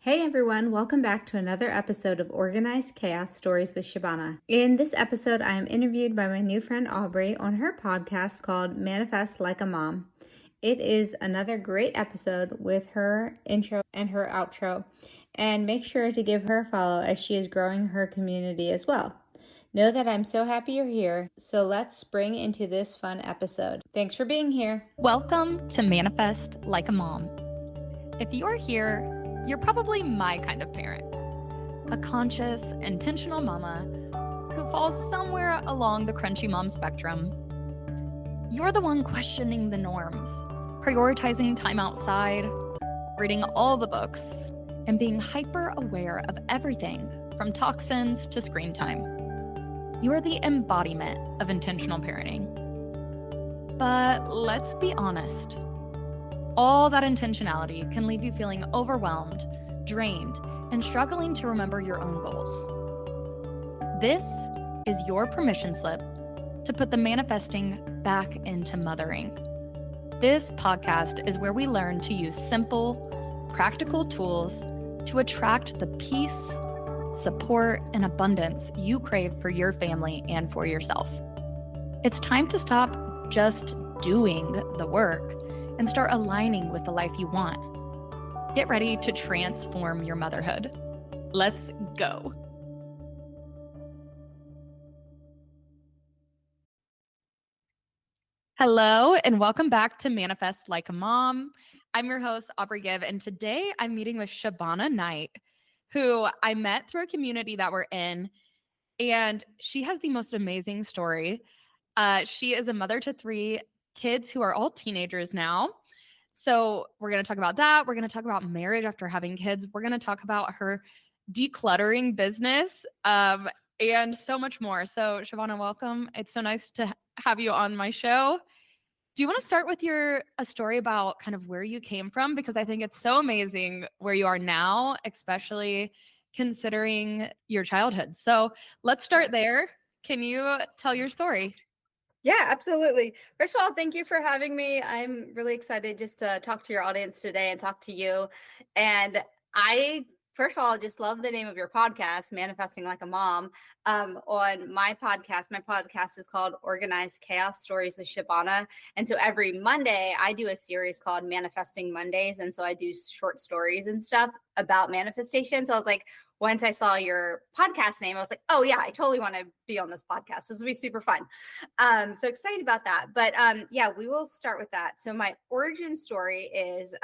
Hey everyone, welcome back to another episode of Organized Chaos Stories with Shabana. In this episode, I am interviewed by my new friend Aubrey on her podcast called Manifest Like a Mom. It is another great episode with her intro and her outro, and make sure to give her a follow as she is growing her community as well. Know that I'm so happy you're here, so let's spring into this fun episode. Thanks for being here. Welcome to Manifest Like a Mom. If you're here, you're probably my kind of parent, a conscious, intentional mama who falls somewhere along the crunchy mom spectrum. You're the one questioning the norms, prioritizing time outside, reading all the books, and being hyper aware of everything from toxins to screen time. You are the embodiment of intentional parenting. But let's be honest. All that intentionality can leave you feeling overwhelmed, drained, and struggling to remember your own goals. This is your permission slip to put the manifesting back into mothering. This podcast is where we learn to use simple, practical tools to attract the peace, support, and abundance you crave for your family and for yourself. It's time to stop just doing the work and start aligning with the life you want. Get ready to transform your motherhood. Let's go. Hello, and welcome back to Manifest Like a Mom. I'm your host, Aubri Gibb, and today I'm meeting with Shabana Knight, who I met through a community that we're in, and she has the most amazing story. She is a mother to 3 kids who are all teenagers now. So we're going to talk about that. We're going to talk about marriage after having kids. We're going to talk about her decluttering business and so much more. So Shabana, welcome. It's so nice to have you on my show. Do you want to start with a story about kind of where you came from? Because I think it's so amazing where you are now, especially considering your childhood. So let's start there. Can you tell your story? Yeah, absolutely. First of all, thank you for having me. I'm really excited just to talk to your audience today and talk to you. And first of all, just love the name of your podcast, Manifesting Like a Mom. On my podcast is called Organized Chaos Stories with Shabana. And so every Monday, I do a series called Manifesting Mondays. And so I do short stories and stuff about manifestation. So I was like, once I saw your podcast name, I was like, oh yeah, I totally want to be on this podcast. This will be super fun. So excited about that. But yeah, we will start with that. So my origin story is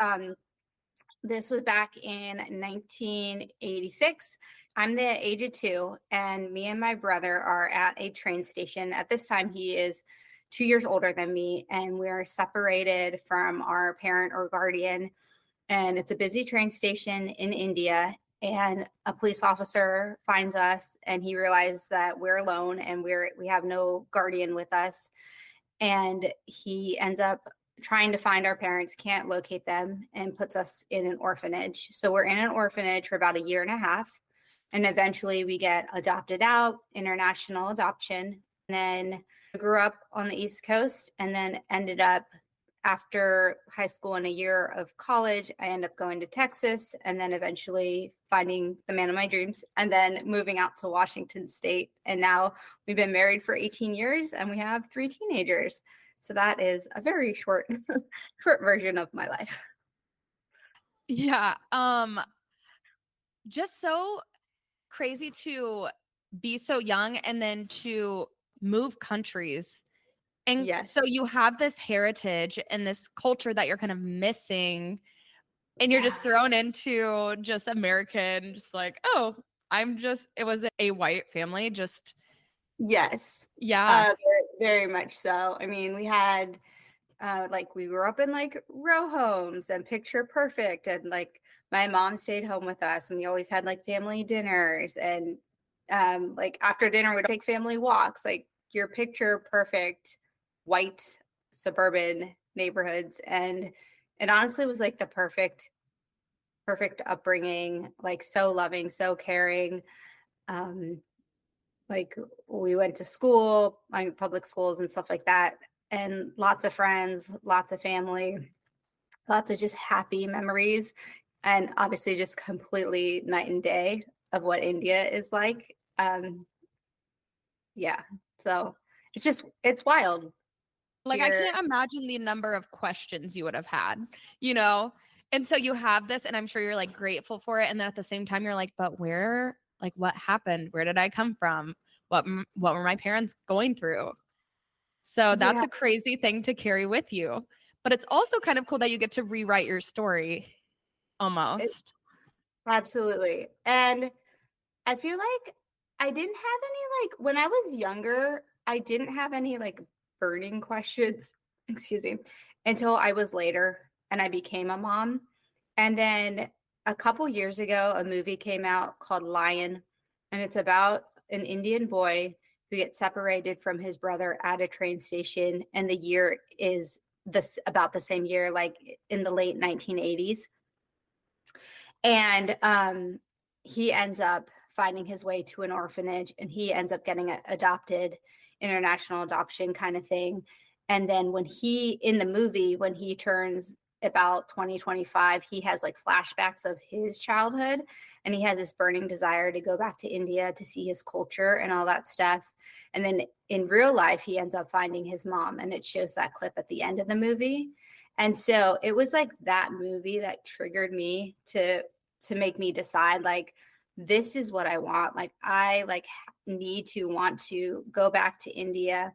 this was back in 1986. I'm the age of 2, and me and my brother are at a train station. At this time, he is 2 years older than me, and we're separated from our parent or guardian. And it's a busy train station in India. And a police officer finds us, and he realizes that we're alone and we have no guardian with us. And he ends up trying to find our parents, can't locate them, and puts us in an orphanage. So we're in an orphanage for about 1.5 years. And eventually we get adopted out, international adoption. And then I grew up on the East Coast, and then ended up, after high school and 1 year of college, I ended up going to Texas, and then eventually finding the man of my dreams, and then moving out to Washington State. And now we've been married for 18 years, and we have 3 teenagers. So that is a very short version of my life. Yeah. Just so crazy to be so young and then to move countries. And Yes. so you have this heritage and this culture that you're kind of missing, and you're just thrown into just American, just like, oh, it was a white family, just. Yes. Yeah. Very much so. I mean, we had we grew up in like row homes and picture perfect, and like my mom stayed home with us, and we always had like family dinners, and like after dinner we'd take family walks, like your picture perfect white suburban neighborhoods. And it honestly was like the perfect upbringing, like so loving, so caring. Like we went to school, like public schools and stuff like that, and lots of friends, lots of family, lots of just happy memories. and obviously just completely night and day of what India is like. Yeah, so it's wild Like, I here. can't imagine the number of questions you would have had, you know? And so you have this, and I'm sure you're like grateful for it. And then at the same time, you're like, but where, like, what happened? Where did I come from? What were my parents going through? So that's Yeah, a crazy thing to carry with you. But it's also kind of cool that you get to rewrite your story almost. absolutely. And I feel like I didn't have any, like, when I was younger, I didn't have any like burning questions, excuse me, until I was later and I became a mom. And then a couple years ago, a movie came out called Lion, and it's about an Indian boy who gets separated from his brother at a train station. And the year is this about the same year, like in the late 1980s. And he ends up finding his way to an orphanage, and he ends up getting adopted, international adoption kind of thing. And then when he, in the movie, when he turns about 2025, he has like flashbacks of his childhood, and he has this burning desire to go back to India to see his culture and all that stuff. And then in real life, he ends up finding his mom, and it shows that clip at the end of the movie. And so it was like that movie that triggered me to make me decide, like, this is what I want. Like, I like need to want to go back to India,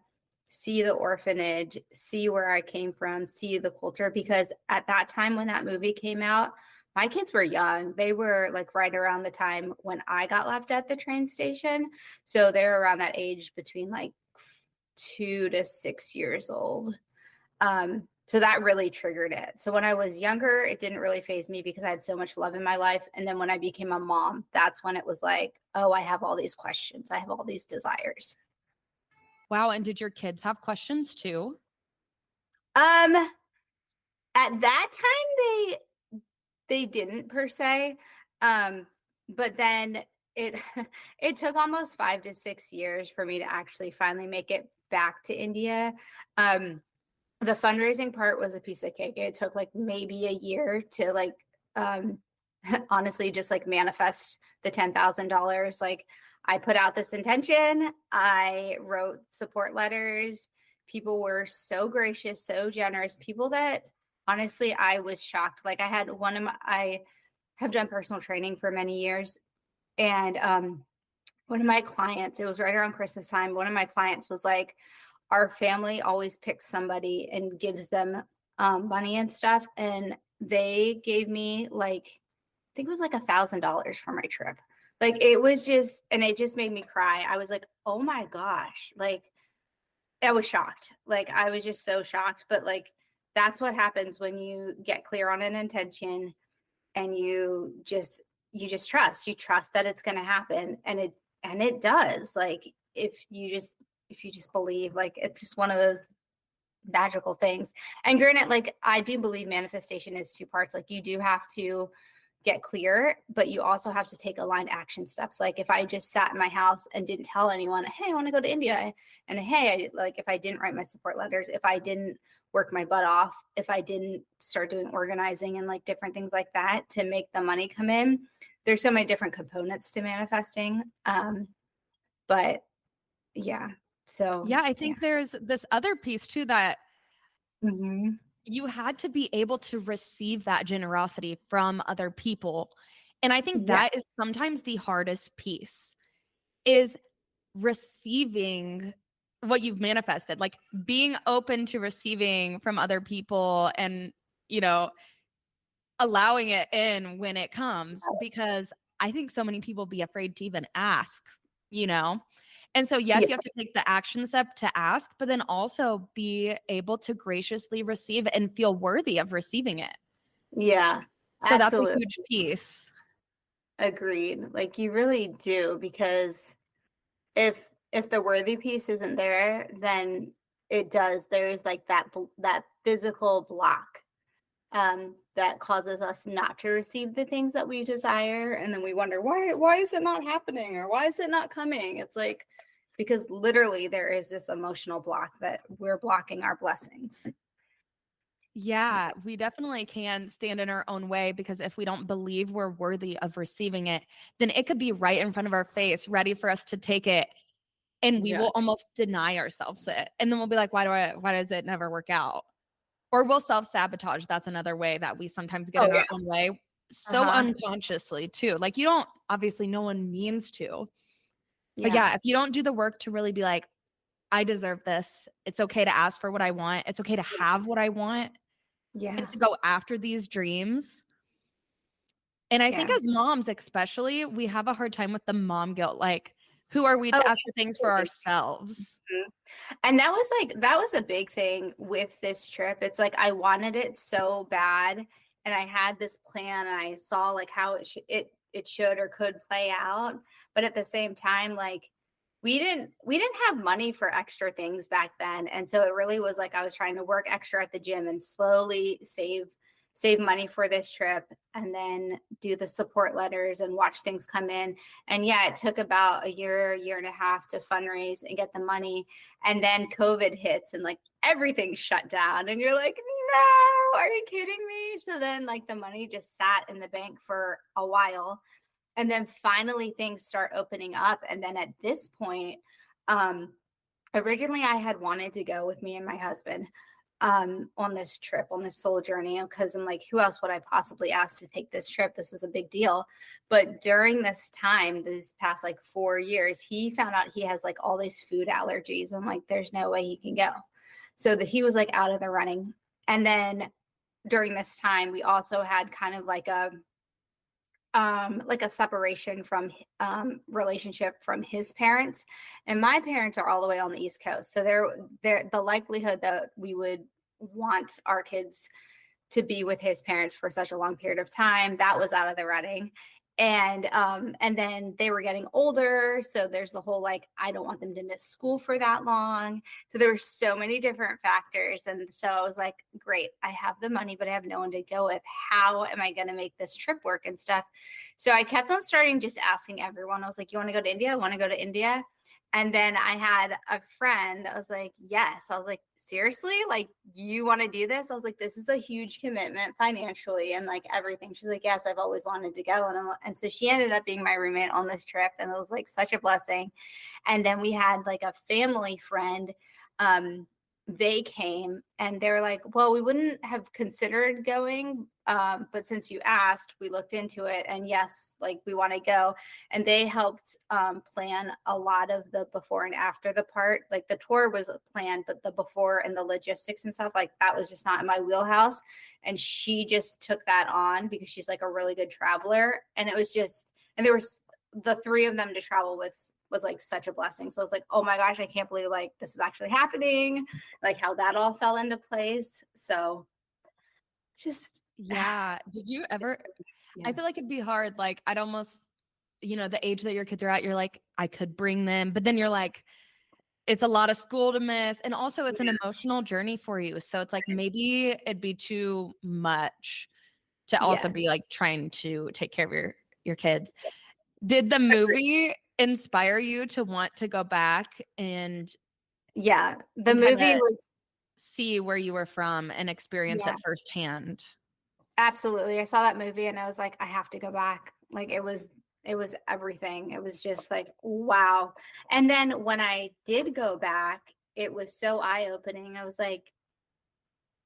see the orphanage, see where I came from, see the culture. Because at that time when that movie came out, my kids were young. They were like right around the time when I got left at the train station. So they're around that age between like 2 to 6 years old. So that really triggered it. So when I was younger, it didn't really faze me because I had so much love in my life. And then when I became a mom, that's when it was like, oh, I have all these questions. I have all these desires. Wow. And did your kids have questions too? At that time they didn't per se. But then it it took almost 5 to 6 years for me to actually finally make it back to India. The fundraising part was a piece of cake. It took like maybe a year to like honestly just like manifest the $10,000. Like, I put out this intention, I wrote support letters. People were so gracious, so generous. People that honestly I was shocked. Like, I have done personal training for many years, and one of my clients, it was right around Christmas time, one of my clients was like, our family always picks somebody and gives them money and stuff. And they gave me like, I think it was like $1,000 for my trip. Like, it was just, and it just made me cry. I was like, oh my gosh. Like, I was shocked. Like, I was just so shocked. But like, that's what happens when you get clear on an intention and you just trust that it's going to happen. And it does. Like, if you just believe, like, it's just one of those magical things. And granted, like, I do believe manifestation is 2 parts. Like, you do have to get clear, but you also have to take aligned action steps. Like, if I just sat in my house and didn't tell anyone, hey, I want to go to India, and hey, if I didn't write my support letters, if I didn't work my butt off, if I didn't start doing organizing and like different things like that to make the money come in, there's so many different components to manifesting. But yeah. So Yeah, I think there's this other piece too, that Mm-hmm. you had to be able to receive that generosity from other people. And I think Yeah. that is sometimes the hardest piece, is receiving what you've manifested, like being open to receiving from other people and, allowing it in when it comes, because I think so many people be afraid to even ask, you know? And so, yes, Yeah. you have to take the action step to ask, but then also be able to graciously receive and feel worthy of receiving it. Yeah. So that's a Absolutely. huge piece. Agreed. Like, you really do, because if the worthy piece isn't there, then there's like that physical block that causes us not to receive the things that we desire, and then we wonder, why is it not happening, or why is it not coming? It's like, because literally there is this emotional block that we're blocking our blessings. Yeah, we definitely can stand in our own way, because if we don't believe we're worthy of receiving it, then it could be right in front of our face, ready for us to take it. And we Yeah. will almost deny ourselves it. And then we'll be like, why does it never work out? Or we'll self-sabotage. That's another way that we sometimes get Oh in yeah. our own way, so Uh-huh. unconsciously too. Like, you don't, obviously no one means to. But Yeah. yeah, if you don't do the work to really be like, I deserve this. It's okay to ask for what I want. It's okay to have what I want and Yeah. to go after these dreams. And I think Yeah. as moms, especially, we have a hard time with the mom guilt. Like, who are we Oh, to ask for things for absolutely. ourselves? Mhm. And that was a big thing with this trip. It's like I wanted it so bad, and I had this plan, and I saw like how it should or could play out. But at the same time, like we didn't have money for extra things back then, and so it really was like I was trying to work extra at the gym and slowly save money for this trip, and then do the support letters and watch things come in. And yeah, it took about a year and a half to fundraise and get the money. And then COVID hits and like everything shut down. And you're like, no, are you kidding me? So then like the money just sat in the bank for a while. And then finally things start opening up. And then at this point, originally I had wanted to go with me and my husband on this trip, on this soul journey, because I'm like, who else would I possibly ask to take this trip? This is a big deal. But during this time, these past like 4 years, he found out he has like all these food allergies. I'm like, there's no way he can go. So that he was like out of the running. And then during this time, we also had kind of like a separation from relationship from his parents, and my parents are all the way on the East Coast, so there the likelihood that we would want our kids to be with his parents for such a long period of time, that was out of the running. And then they were getting older, so there's the whole like I don't want them to miss school for that long. So there were so many different factors, and so I was like, great, I have the money but I have no one to go with. How am I going to make this trip work and stuff? So I kept on starting just asking everyone. I was like, you want to go to India? I want to go to India. And then I had a friend that was like, yes. I was like, seriously? Like, you want to do this? I was like, this is a huge commitment financially and like everything. She's like, yes, I've always wanted to go. And so she ended up being my roommate on this trip. And it was like such a blessing. And then we had like a family friend. They came and they were like, well, we wouldn't have considered going. But since you asked, we looked into it, and yes, like we want to go. And they helped plan a lot of the before and after the part. Like the tour was planned, but the before and the logistics and stuff, like that was just not in my wheelhouse. And she just took that on because she's like a really good traveler. And it was just, and there was the three of them to travel with was like such a blessing. So I was like, oh my gosh, I can't believe like this is actually happening, like how that all fell into place. So just Yeah. Did you ever? yeah. I feel like it'd be hard. Like, I'd almost, the age that your kids are at, you're like, I could bring them. But then you're like, it's a lot of school to miss. And also, it's an emotional journey for you. So it's like maybe it'd be too much to also Yeah. be like trying to take care of your kids. Did the movie inspire you to want to go back and Yeah. The and movie kinda was, see where you were from and experience yeah, it firsthand? absolutely. I saw that movie and I was like, I have to go back. Like it was everything. It was just like, wow. And then when I did go back, it was so eye-opening. I was like,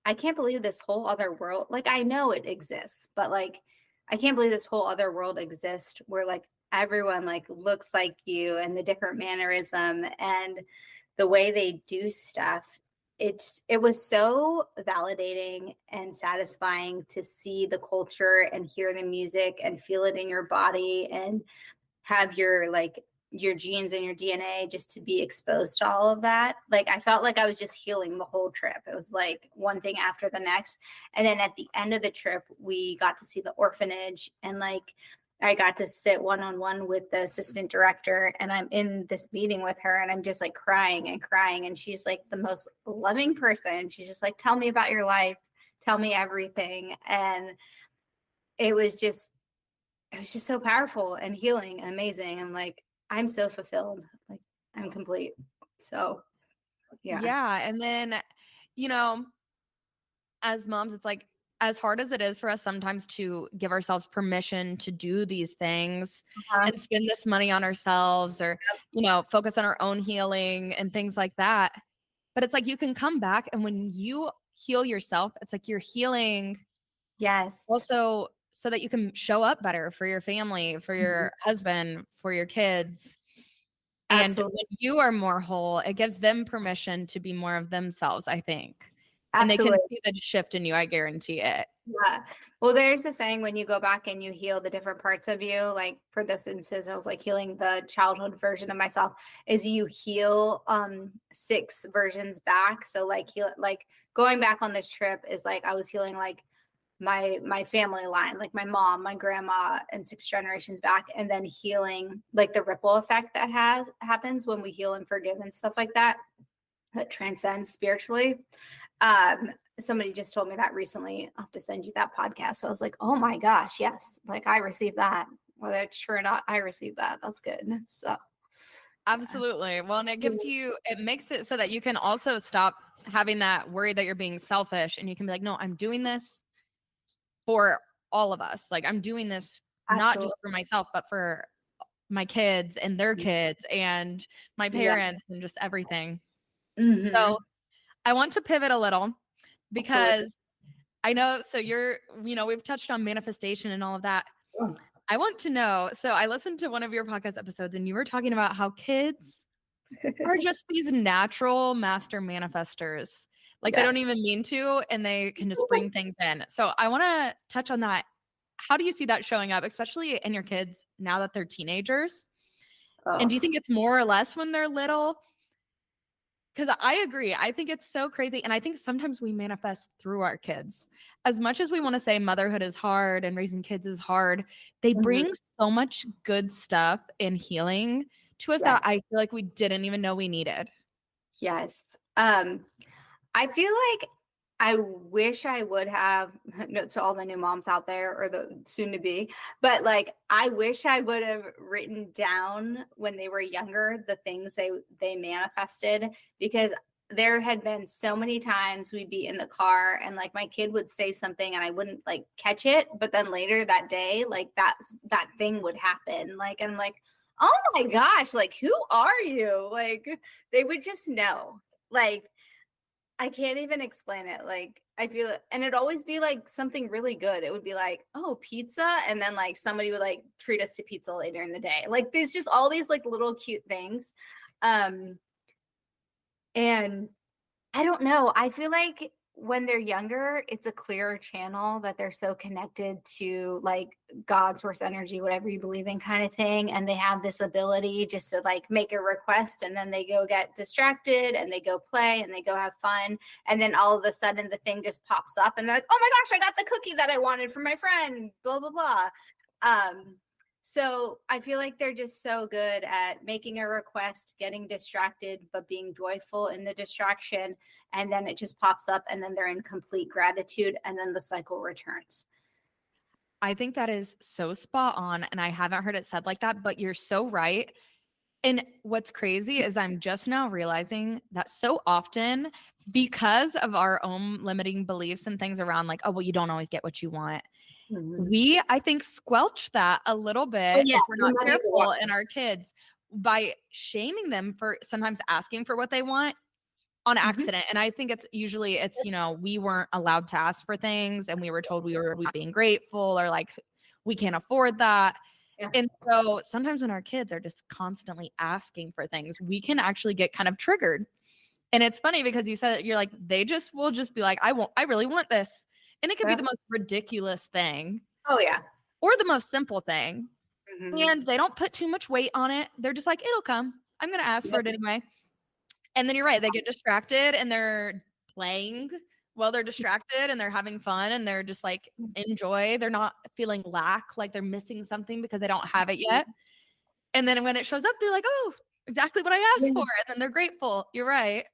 I can't believe this whole other world. Like I know it exists, but like I can't believe this whole other world exists where like everyone like looks like you and the different mannerism and the way they do stuff. It was so validating and satisfying to see the culture and hear the music and feel it in your body and have your genes and your DNA just to be exposed to all of that. Like I felt like I was just healing the whole trip. It was like one thing after the next. And then at the end of the trip, we got to see the orphanage, and like I got to sit one-on-one with the assistant director, and I'm in this meeting with her and I'm just like crying and crying. And she's like the most loving person. She's just like, tell me about your life. Tell me everything. And it was just so powerful and healing and amazing. I'm like, I'm so fulfilled. Like I'm complete. So yeah. Yeah, and then, you know, as moms, it's like, as hard as it is for us sometimes to give ourselves permission to do these things and spend this money on ourselves, or, focus on our own healing and things like that. But it's like you can come back, and when you heal yourself, it's like you're healing Yes. also so that you can show up better for your family, for your husband, for your kids. And Absolutely. when you are more whole, it gives them permission to be more of themselves, I think. And they Absolutely. can see the shift in you, I guarantee it. Yeah. Well, there's the saying, when you go back and you heal the different parts of you, like for this instance, I was like healing the childhood version of myself, is you heal 6 versions back. So like going back on this trip is like I was healing like my family line, like my mom, my grandma, and 6 generations back, and then healing like the ripple effect that happens when we heal and forgive and stuff like that transcends spiritually. Somebody just told me that recently. I'll have to send you that podcast. So I was like, oh my gosh, yes, like I received that. Whether it's true or not, I received that. That's good. So absolutely. Well, and it makes it so that you can also stop having that worry that you're being selfish, and you can be like, no, I'm doing this for all of us. Like, I'm doing this not just for myself, but for my kids and their kids and my parents and just everything. So I want to pivot a little, because I know, so we've touched on manifestation and all of that. I want to know, so I listened to one of your podcast episodes, and you were talking about how kids are just these natural master manifestors. Like they don't even mean to, and they can just bring things in. So I want to touch on that. How do you see that showing up, especially in your kids now that they're teenagers? And do you think it's more or less when they're little? Because I agree. I think it's so crazy. And I think sometimes we manifest through our kids. As much as we want to say motherhood is hard and raising kids is hard, they bring so much good stuff and healing to us that I feel like we didn't even know we needed. Yes. I feel like I wish I would have, note to all the new moms out there, or the soon to be, but like I wish I would have written down when they were younger the things they manifested, because there had been so many times we'd be in the car and like my kid would say something and I wouldn't like catch it, but then later that day, like that thing would happen. Like, and I'm like, oh my gosh, like who are you? Like they would just know. Like I can't even explain it. Like I feel it, and it'd always be like something really good. It would be like, oh, pizza, and then like somebody would like treat us to pizza later in the day. Like there's just all these like little cute things. And I don't know. I feel like when they're younger, it's a clearer channel that they're so connected to like God, source energy, whatever you believe in kind of thing. And they have this ability just to like make a request, and then they go get distracted and they go play and they go have fun. And then all of a sudden the thing just pops up and they're like, oh my gosh, I got the cookie that I wanted from my friend, blah, blah, blah. So I feel like they're just so good at making a request, getting distracted, but being joyful in the distraction. And then it just pops up, and then they're in complete gratitude, and then the cycle returns. I think that is so spot on. And I haven't heard it said like that, but you're so right. And what's crazy is I'm just now realizing that so often, because of our own limiting beliefs and things around like, oh, well, you don't always get what you want. We, I think, squelch that a little bit if we're not careful in our kids by shaming them for sometimes asking for what they want on accident. And I think it's we weren't allowed to ask for things, and we were told we were being grateful, or like we can't afford that. And so sometimes when our kids are just constantly asking for things, we can actually get kind of triggered. And it's funny because you said you're like, they just will just be like, I really want this. And it could be the most ridiculous thing. Oh, yeah. Or the most simple thing. And they don't put too much weight on it. They're just like, it'll come. I'm going to ask for it anyway. And then you're right. They get distracted and they're playing while they're distracted, and they're having fun, and they're just like, enjoy. They're not feeling lack, like they're missing something because they don't have it yet. And then when it shows up, they're like, oh, exactly what I asked for. And then they're grateful. You're right.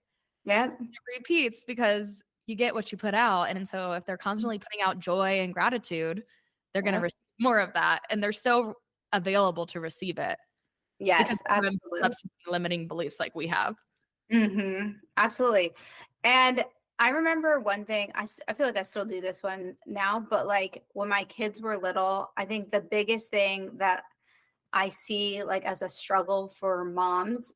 Yeah. It repeats because you get what you put out. And so if they're constantly putting out joy and gratitude, they're going to receive more of that. And they're so available to receive it. Yes, absolutely. Limiting beliefs like we have. Absolutely. And I remember one thing, I feel like I still do this one now, but like when my kids were little, I think the biggest thing that I see like as a struggle for moms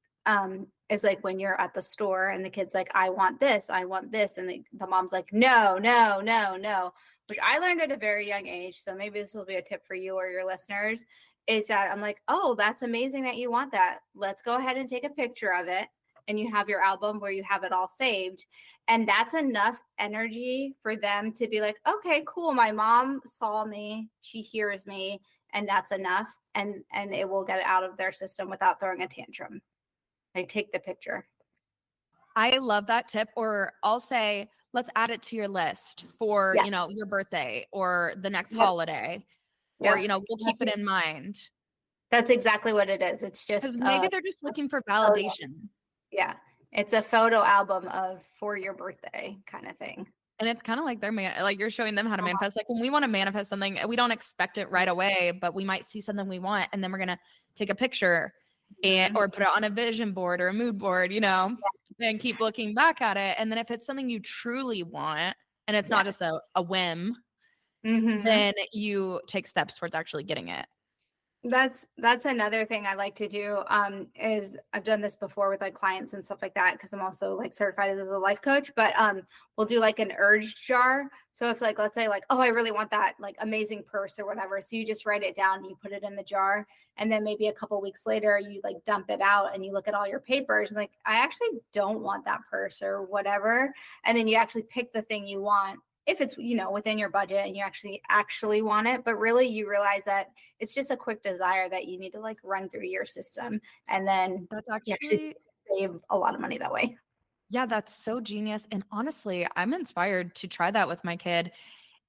is like when you're at the store and the kid's like, I want this. And the mom's like, no, no, no, no, which I learned at a very young age. So maybe this will be a tip for you or your listeners, is that I'm like, oh, that's amazing that you want that. Let's go ahead and take a picture of it. And you have your album where you have it all saved. And that's enough energy for them to be like, okay, cool. My mom saw me. She hears me. And that's enough. And it will get it out of their system without throwing a tantrum. Like, take the picture. I love that tip. Or I'll say, let's add it to your list for, your birthday or the next holiday. Or, we'll keep it in mind. That's exactly what it is. It's just because maybe they're just looking for validation. Yeah. It's a photo album of for your birthday kind of thing. And it's kind of like like you're showing them how to manifest. Like when we want to manifest something, we don't expect it right away, but we might see something we want, and then we're gonna take a picture or put it on a vision board or a mood board, and keep looking back at it. And then if it's something you truly want, and it's not just a whim, then you take steps towards actually getting it. That's another thing I like to do is I've done this before with like clients and stuff like that, because I'm also like certified as a life coach, but we'll do like an urge jar. So if like, let's say like, oh, I really want that like amazing purse or whatever. So you just write it down, you put it in the jar, and then maybe a couple weeks later you like dump it out and you look at all your papers and like, I actually don't want that purse or whatever. And then you actually pick the thing you want, if it's, within your budget and you actually want it, but really you realize that it's just a quick desire that you need to like run through your system. And then that's you actually save a lot of money that way. Yeah, that's so genius. And honestly, I'm inspired to try that with my kid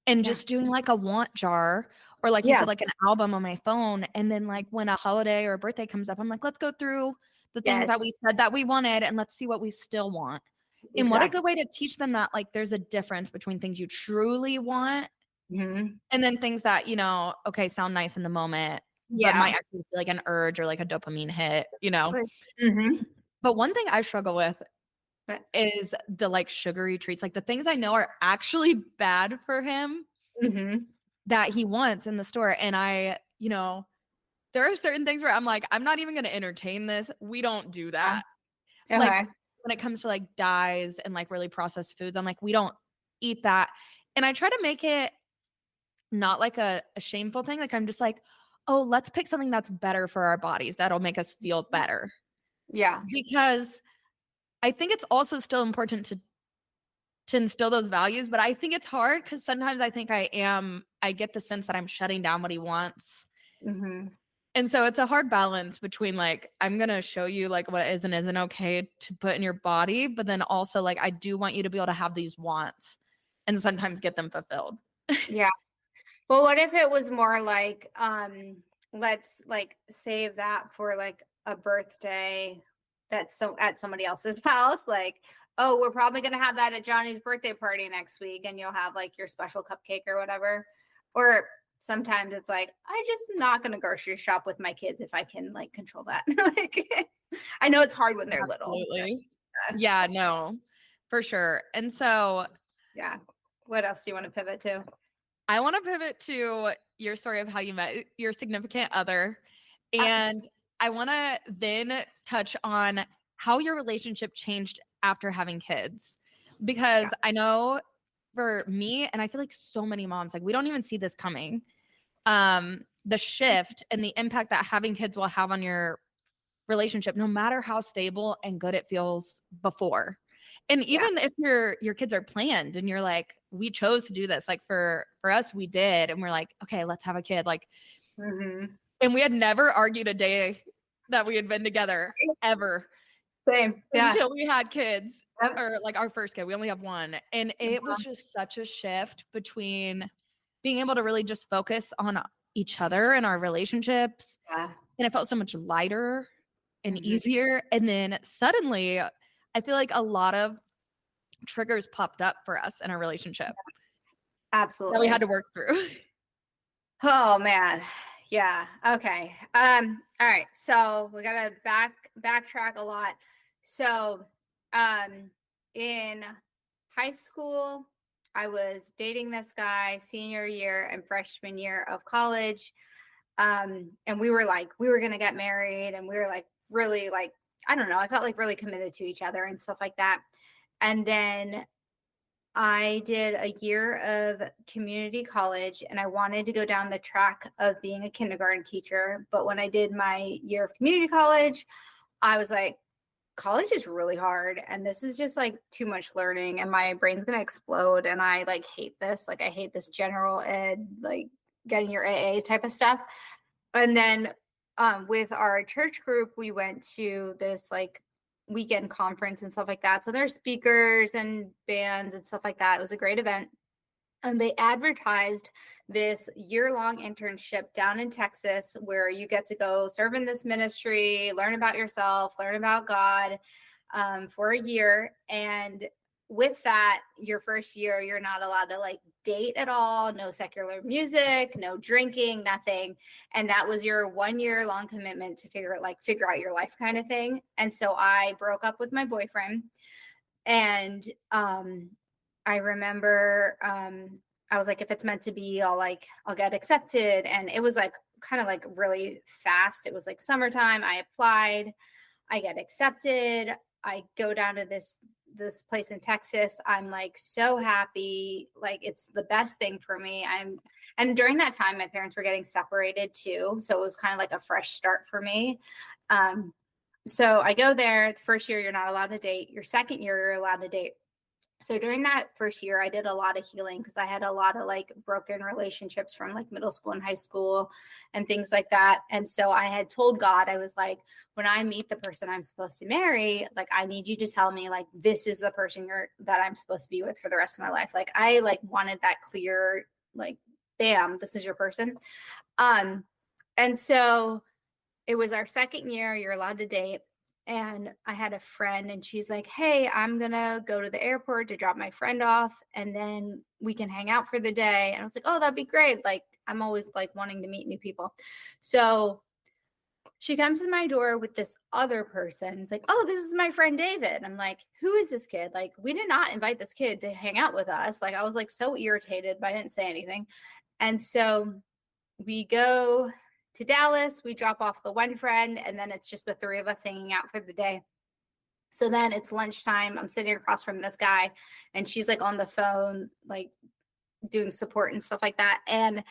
and just doing like a want jar, or like you said, like an album on my phone. And then like when a holiday or a birthday comes up, I'm like, let's go through the things that we said that we wanted and let's see what we still want. Exactly. And what a good way to teach them that like there's a difference between things you truly want and then things that, okay, sound nice in the moment, but might actually feel like an urge or like a dopamine hit, But one thing I struggle with is the like sugary treats, like the things I know are actually bad for him that he wants in the store. And I, there are certain things where I'm like, I'm not even going to entertain this. We don't do that. Like when it comes to like dyes and like really processed foods, I'm like, we don't eat that. And I try to make it not like a shameful thing. Like I'm just like, oh, let's pick something that's better for our bodies. That'll make us feel better. Yeah. Because I think it's also still important to instill those values, but I think it's hard because sometimes I think I get the sense that I'm shutting down what he wants. And so it's a hard balance between like, I'm going to show you like what is and isn't okay to put in your body, but then also like, I do want you to be able to have these wants and sometimes get them fulfilled. Yeah. Well, what if it was more like, let's like save that for like a birthday that's at somebody else's house. Like, oh, we're probably going to have that at Johnny's birthday party next week, and you'll have like your special cupcake or whatever. Or sometimes it's like, I just not going to grocery shop with my kids if I can like control that. Like, I know it's hard when they're little. Yeah, no, for sure. And so, yeah. What else do you want to pivot to? I want to pivot to your story of how you met your significant other. And I want to then touch on how your relationship changed after having kids. Because I know for me, and I feel like so many moms, like we don't even see this coming, the shift and the impact that having kids will have on your relationship, no matter how stable and good it feels before. And even if your kids are planned and you're like, we chose to do this, like for us, we did. And we're like, okay, let's have a kid. Like, and we had never argued a day that we had been together ever. Same. Yeah. Until we had kids or like our first kid. We only have one. And it was just such a shift between being able to really just focus on each other and our relationships. Yeah. And it felt so much lighter and easier. And then suddenly I feel like a lot of triggers popped up for us in our relationship. Absolutely. That we had to work through. Oh man. Yeah. Okay. All right. So we gotta backtrack a lot. So in high school. I was dating this guy senior year and freshman year of college. And we were going to get married, and we were like really like, I don't know, I felt like really committed to each other and stuff like that. And then I did a year of community college, and I wanted to go down the track of being a kindergarten teacher. But when I did my year of community college, I was like, college is really hard, and this is just like too much learning, and my brain's going to explode. And I like hate this. Like, I hate this general ed, like getting your AA type of stuff. And then with our church group, we went to this like weekend conference and stuff like that. So there's speakers and bands and stuff like that. It was a great event. And they advertised this year-long internship down in Texas where you get to go serve in this ministry, learn about yourself, learn about God for a year. And with that, your first year, you're not allowed to like date at all, no secular music, no drinking, nothing. And that was your 1 year long commitment to figure out your life kind of thing. And so I broke up with my boyfriend, and I remember I was like, if it's meant to be, I'll get accepted. And it was like kind of like really fast. It was like summertime. I applied, I get accepted. I go down to this place in Texas. I'm like so happy. Like, it's the best thing for me. And during that time, my parents were getting separated too. So it was kind of like a fresh start for me. So I go there. The first year, you're not allowed to date. Your second year, you're allowed to date. So during that first year, I did a lot of healing because I had a lot of like broken relationships from like middle school and high school and things like that. And so I had told God, I was like, when I meet the person I'm supposed to marry, like, I need you to tell me like, this is the person that I'm supposed to be with for the rest of my life. Like, I like wanted that clear, like, bam, this is your person. And so it was our second year, you're allowed to date. And I had a friend, and she's like, hey, I'm going to go to the airport to drop my friend off, and then we can hang out for the day. And I was like, oh, that'd be great. Like, I'm always like wanting to meet new people. So she comes to my door with this other person. It's like, oh, this is my friend David. I'm like, who is this kid? Like, we did not invite this kid to hang out with us. Like, I was like so irritated, but I didn't say anything. And so we go to Dallas, we drop off the one friend, and then it's just the three of us hanging out for the day. So then it's lunchtime. I'm sitting across from this guy, and she's like on the phone, like doing support and stuff like that. And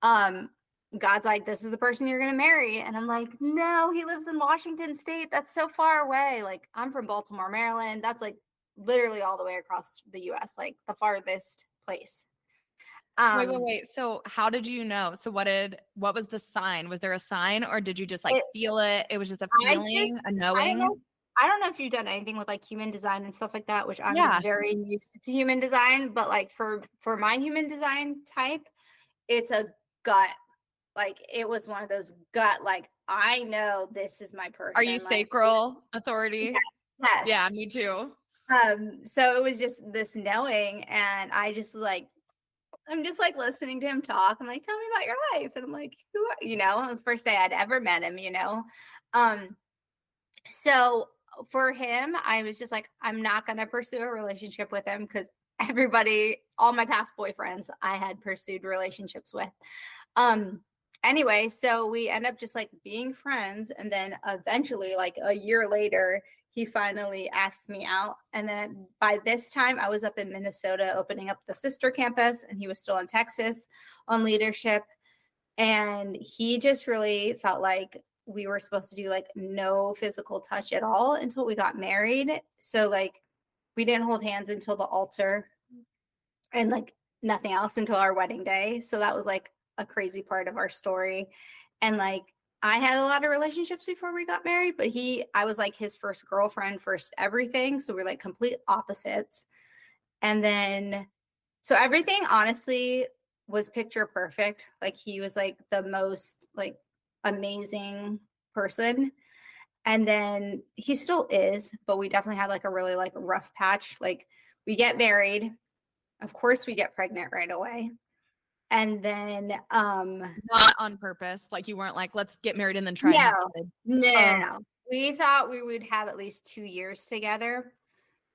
God's like, this is the person you're going to marry. And I'm like, no, he lives in Washington State. That's so far away. Like, I'm from Baltimore, Maryland. That's like literally all the way across the US, like the farthest place. Wait. So how did you know? So what was the sign? Was there a sign, or did you just like feel it? It was just a feeling, a knowing? I don't know if you've done anything with like human design and stuff like that, which I'm just very new to human design. But like for my human design type, it's a gut. Like, it was one of those gut, like, I know this is my person. Are you sacral authority? Yes. Yeah, me too. So it was just this knowing, and I just like, I'm just like listening to him talk. I'm like, tell me about your life. And I'm like, who are you? Know, it was the first day I'd ever met him, you know? So for him, I was just like, I'm not going to pursue a relationship with him because all my past boyfriends, I had pursued relationships with. Anyway, so we end up just like being friends. And then eventually, like a year later, he finally asked me out. And then by this time, I was up in Minnesota opening up the sister campus, and he was still in Texas on leadership. And he just really felt like we were supposed to do like no physical touch at all until we got married. So like, we didn't hold hands until the altar, and like nothing else until our wedding day. So that was like a crazy part of our story. And like, I had a lot of relationships before we got married, but I was like his first girlfriend, first everything. So we're like complete opposites. And then, so everything honestly was picture perfect. Like, he was like the most like amazing person. And then he still is, but we definitely had like a really like rough patch. Like, we get married. Of course we get pregnant right away. And then not on purpose. Like, you weren't like, let's get married and then try to have kids. No. We thought we would have at least 2 years together.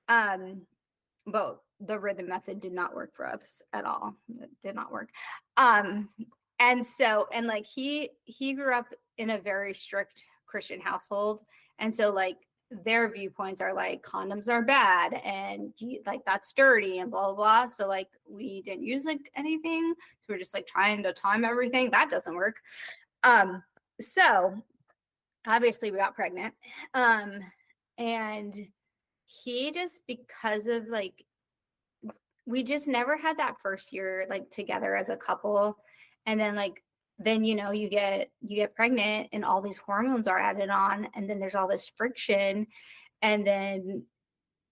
But the rhythm method did not work for us at all. It did not work. And like he grew up in a very strict Christian household. And so like their viewpoints are like condoms are bad and like that's dirty and blah, blah, blah. So like we didn't use like anything. So we're just like trying to time everything. That doesn't work. So obviously we got pregnant. And he just, because of like, we just never had that first year like together as a couple. And then like, then, you know, you get pregnant and all these hormones are added on. And then there's all this friction. And then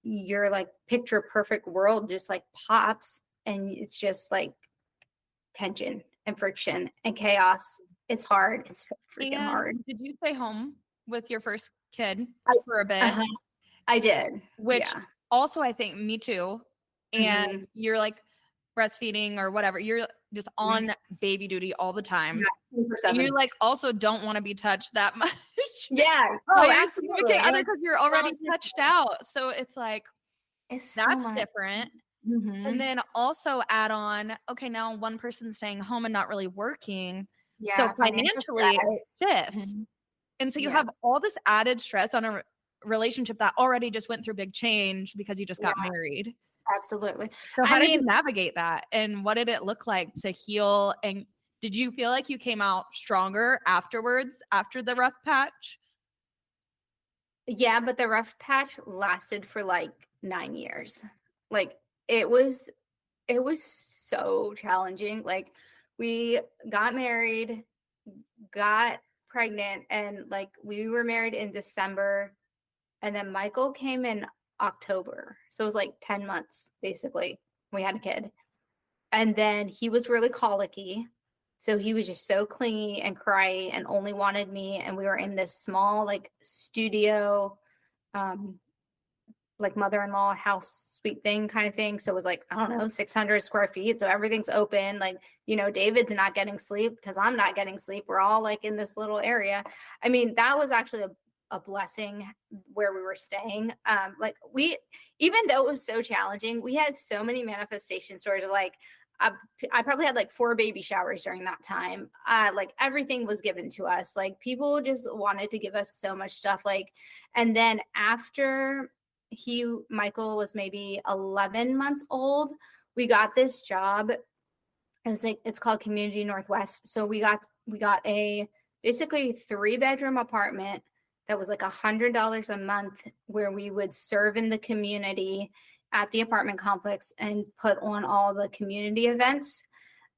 your like picture perfect world just like pops. And it's just like tension and friction and chaos. It's hard. It's so freaking hard. Did you stay home with your first kid for a bit? I did. Which also, I think, me too. And you're like breastfeeding or whatever. You're just on baby duty all the time. Yeah, and you like also don't want to be touched that much. Yeah. Oh, absolutely. Because you're already touched out. So it's like, that's different. And then also add on, okay, now one person's staying home and not really working. Yeah, so financially it shifts. And so you have all this added stress on a relationship that already just went through big change because you just got married. Absolutely. So how did you navigate that? And what did it look like to heal? And did you feel like you came out stronger afterwards, after the rough patch? Yeah, but the rough patch lasted for like 9 years. Like it was so challenging. Like we got married, got pregnant, and like we were married in December, and then Michael came in October. So it was like 10 months basically. We had a kid. And then he was really colicky. So he was just so clingy and cryy and only wanted me. And we were in this small like studio, like mother-in-law house suite thing kind of thing. So it was like, I don't know, 600 square feet. So everything's open. Like, you know, David's not getting sleep because I'm not getting sleep. We're all like in this little area. I mean, that was actually a blessing where we were staying. Like we, even though it was so challenging, we had so many manifestation stories. Like I probably had like 4 baby showers during that time. Like everything was given to us. Like people just wanted to give us so much stuff. Like, and then after Michael was maybe 11 months old, we got this job. It's called Community Northwest. So we got a basically 3-bedroom apartment that was like $100 a month, where we would serve in the community at the apartment complex and put on all the community events.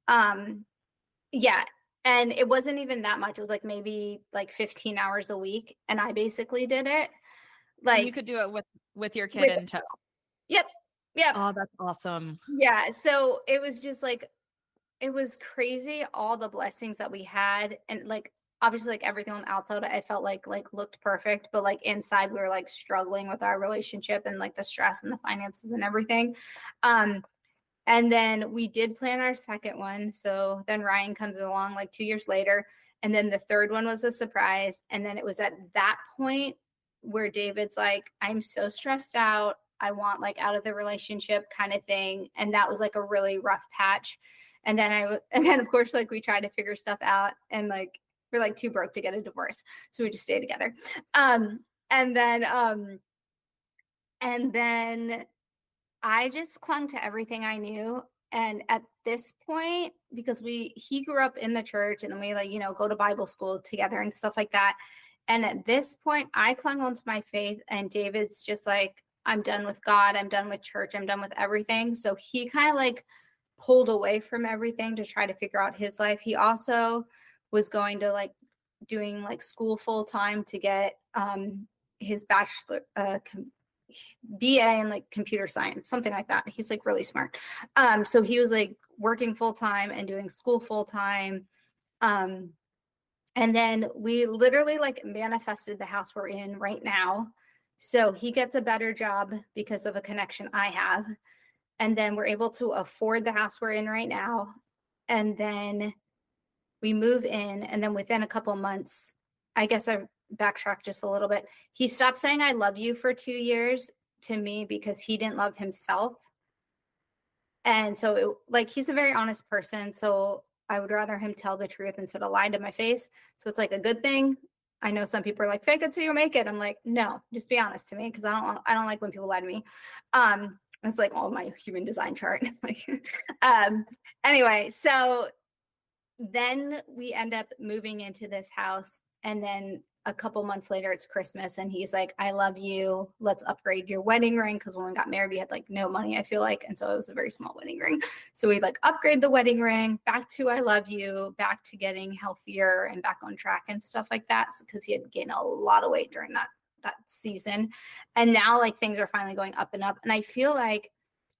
Yeah. And it wasn't even that much. It was like maybe like 15 hours a week. And I basically did it. Like, and you could do it with your kid in tow. Yep. Oh, that's awesome. Yeah. So it was just like, it was crazy, all the blessings that we had. And like, obviously like everything on the outside, I felt like looked perfect, but like inside we were like struggling with our relationship and like the stress and the finances and everything. And then we did plan our second one. So then Ryan comes along like 2 years later. And then the third one was a surprise. And then it was at that point where David's like, I'm so stressed out. I want like out of the relationship kind of thing. And that was like a really rough patch. And then of course, like we tried to figure stuff out, and like we're like too broke to get a divorce. So we just stayed together. And then I just clung to everything I knew. And at this point, because he grew up in the church, and then we like, you know, go to Bible school together and stuff like that. And at this point, I clung onto my faith, and David's just like, I'm done with God. I'm done with church. I'm done with everything. So he kind of like pulled away from everything to try to figure out his life. He also was going to like doing like school full time to get his bachelor BA in like computer science, something like that. He's like really smart. So he was like working full time and doing school full time. And then we literally like manifested the house we're in right now. So he gets a better job because of a connection I have. And then we're able to afford the house we're in right now. And then we move in. And then within a couple months, I guess I backtrack just a little bit. He stopped saying I love you for 2 years to me because he didn't love himself. And so he's a very honest person. So I would rather him tell the truth instead of lie to my face. So it's like a good thing. I know some people are like, fake it till you make it. I'm like, no, just be honest to me, because I don't like when people lie to me. It's like all my human design chart. Anyway, so then we end up moving into this house, and then a couple months later it's Christmas, and he's like, I love you, let's upgrade your wedding ring, because when we got married we had like no money, I feel like, and so it was a very small wedding ring. So we like upgrade the wedding ring back to I love you, back to getting healthier and back on track and stuff like that, because he had gained a lot of weight during that season. And now like things are finally going up and up, and I feel like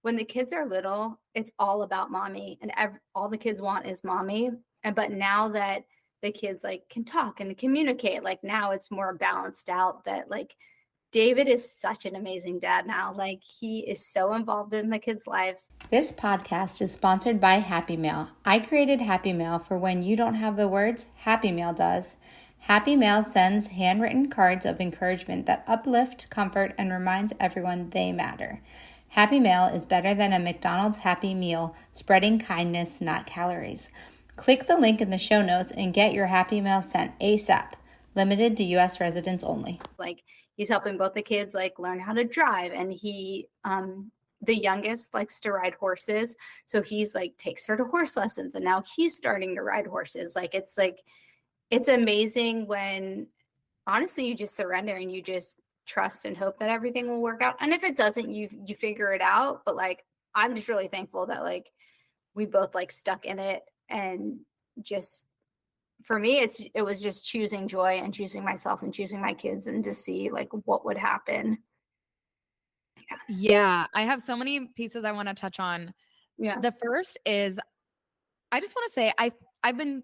when the kids are little, it's all about mommy, and all the kids want is mommy. But now that the kids like can talk and communicate, like now it's more balanced out, that like David is such an amazing dad now. Like he is so involved in the kids' lives. This podcast is sponsored by Happy Mail. I created Happy Mail for when you don't have the words, Happy Mail does. Happy Mail sends handwritten cards of encouragement that uplift, comfort, and reminds everyone they matter. Happy Mail is better than a McDonald's Happy Meal, spreading kindness, not calories. Click the link in the show notes and get your Happy Mail sent ASAP. Limited to U.S. residents only. Like he's helping both the kids like learn how to drive, and he the youngest likes to ride horses, so he's like takes her to horse lessons, and now he's starting to ride horses. It's amazing when honestly you just surrender and you just trust and hope that everything will work out. And if it doesn't, you figure it out. But like I'm just really thankful that like we both like stuck in it, and just for me it was just choosing joy and choosing myself and choosing my kids, and to see like what would happen. Yeah, I have so many pieces I want to touch on. Yeah. The first is, I just want to say I've been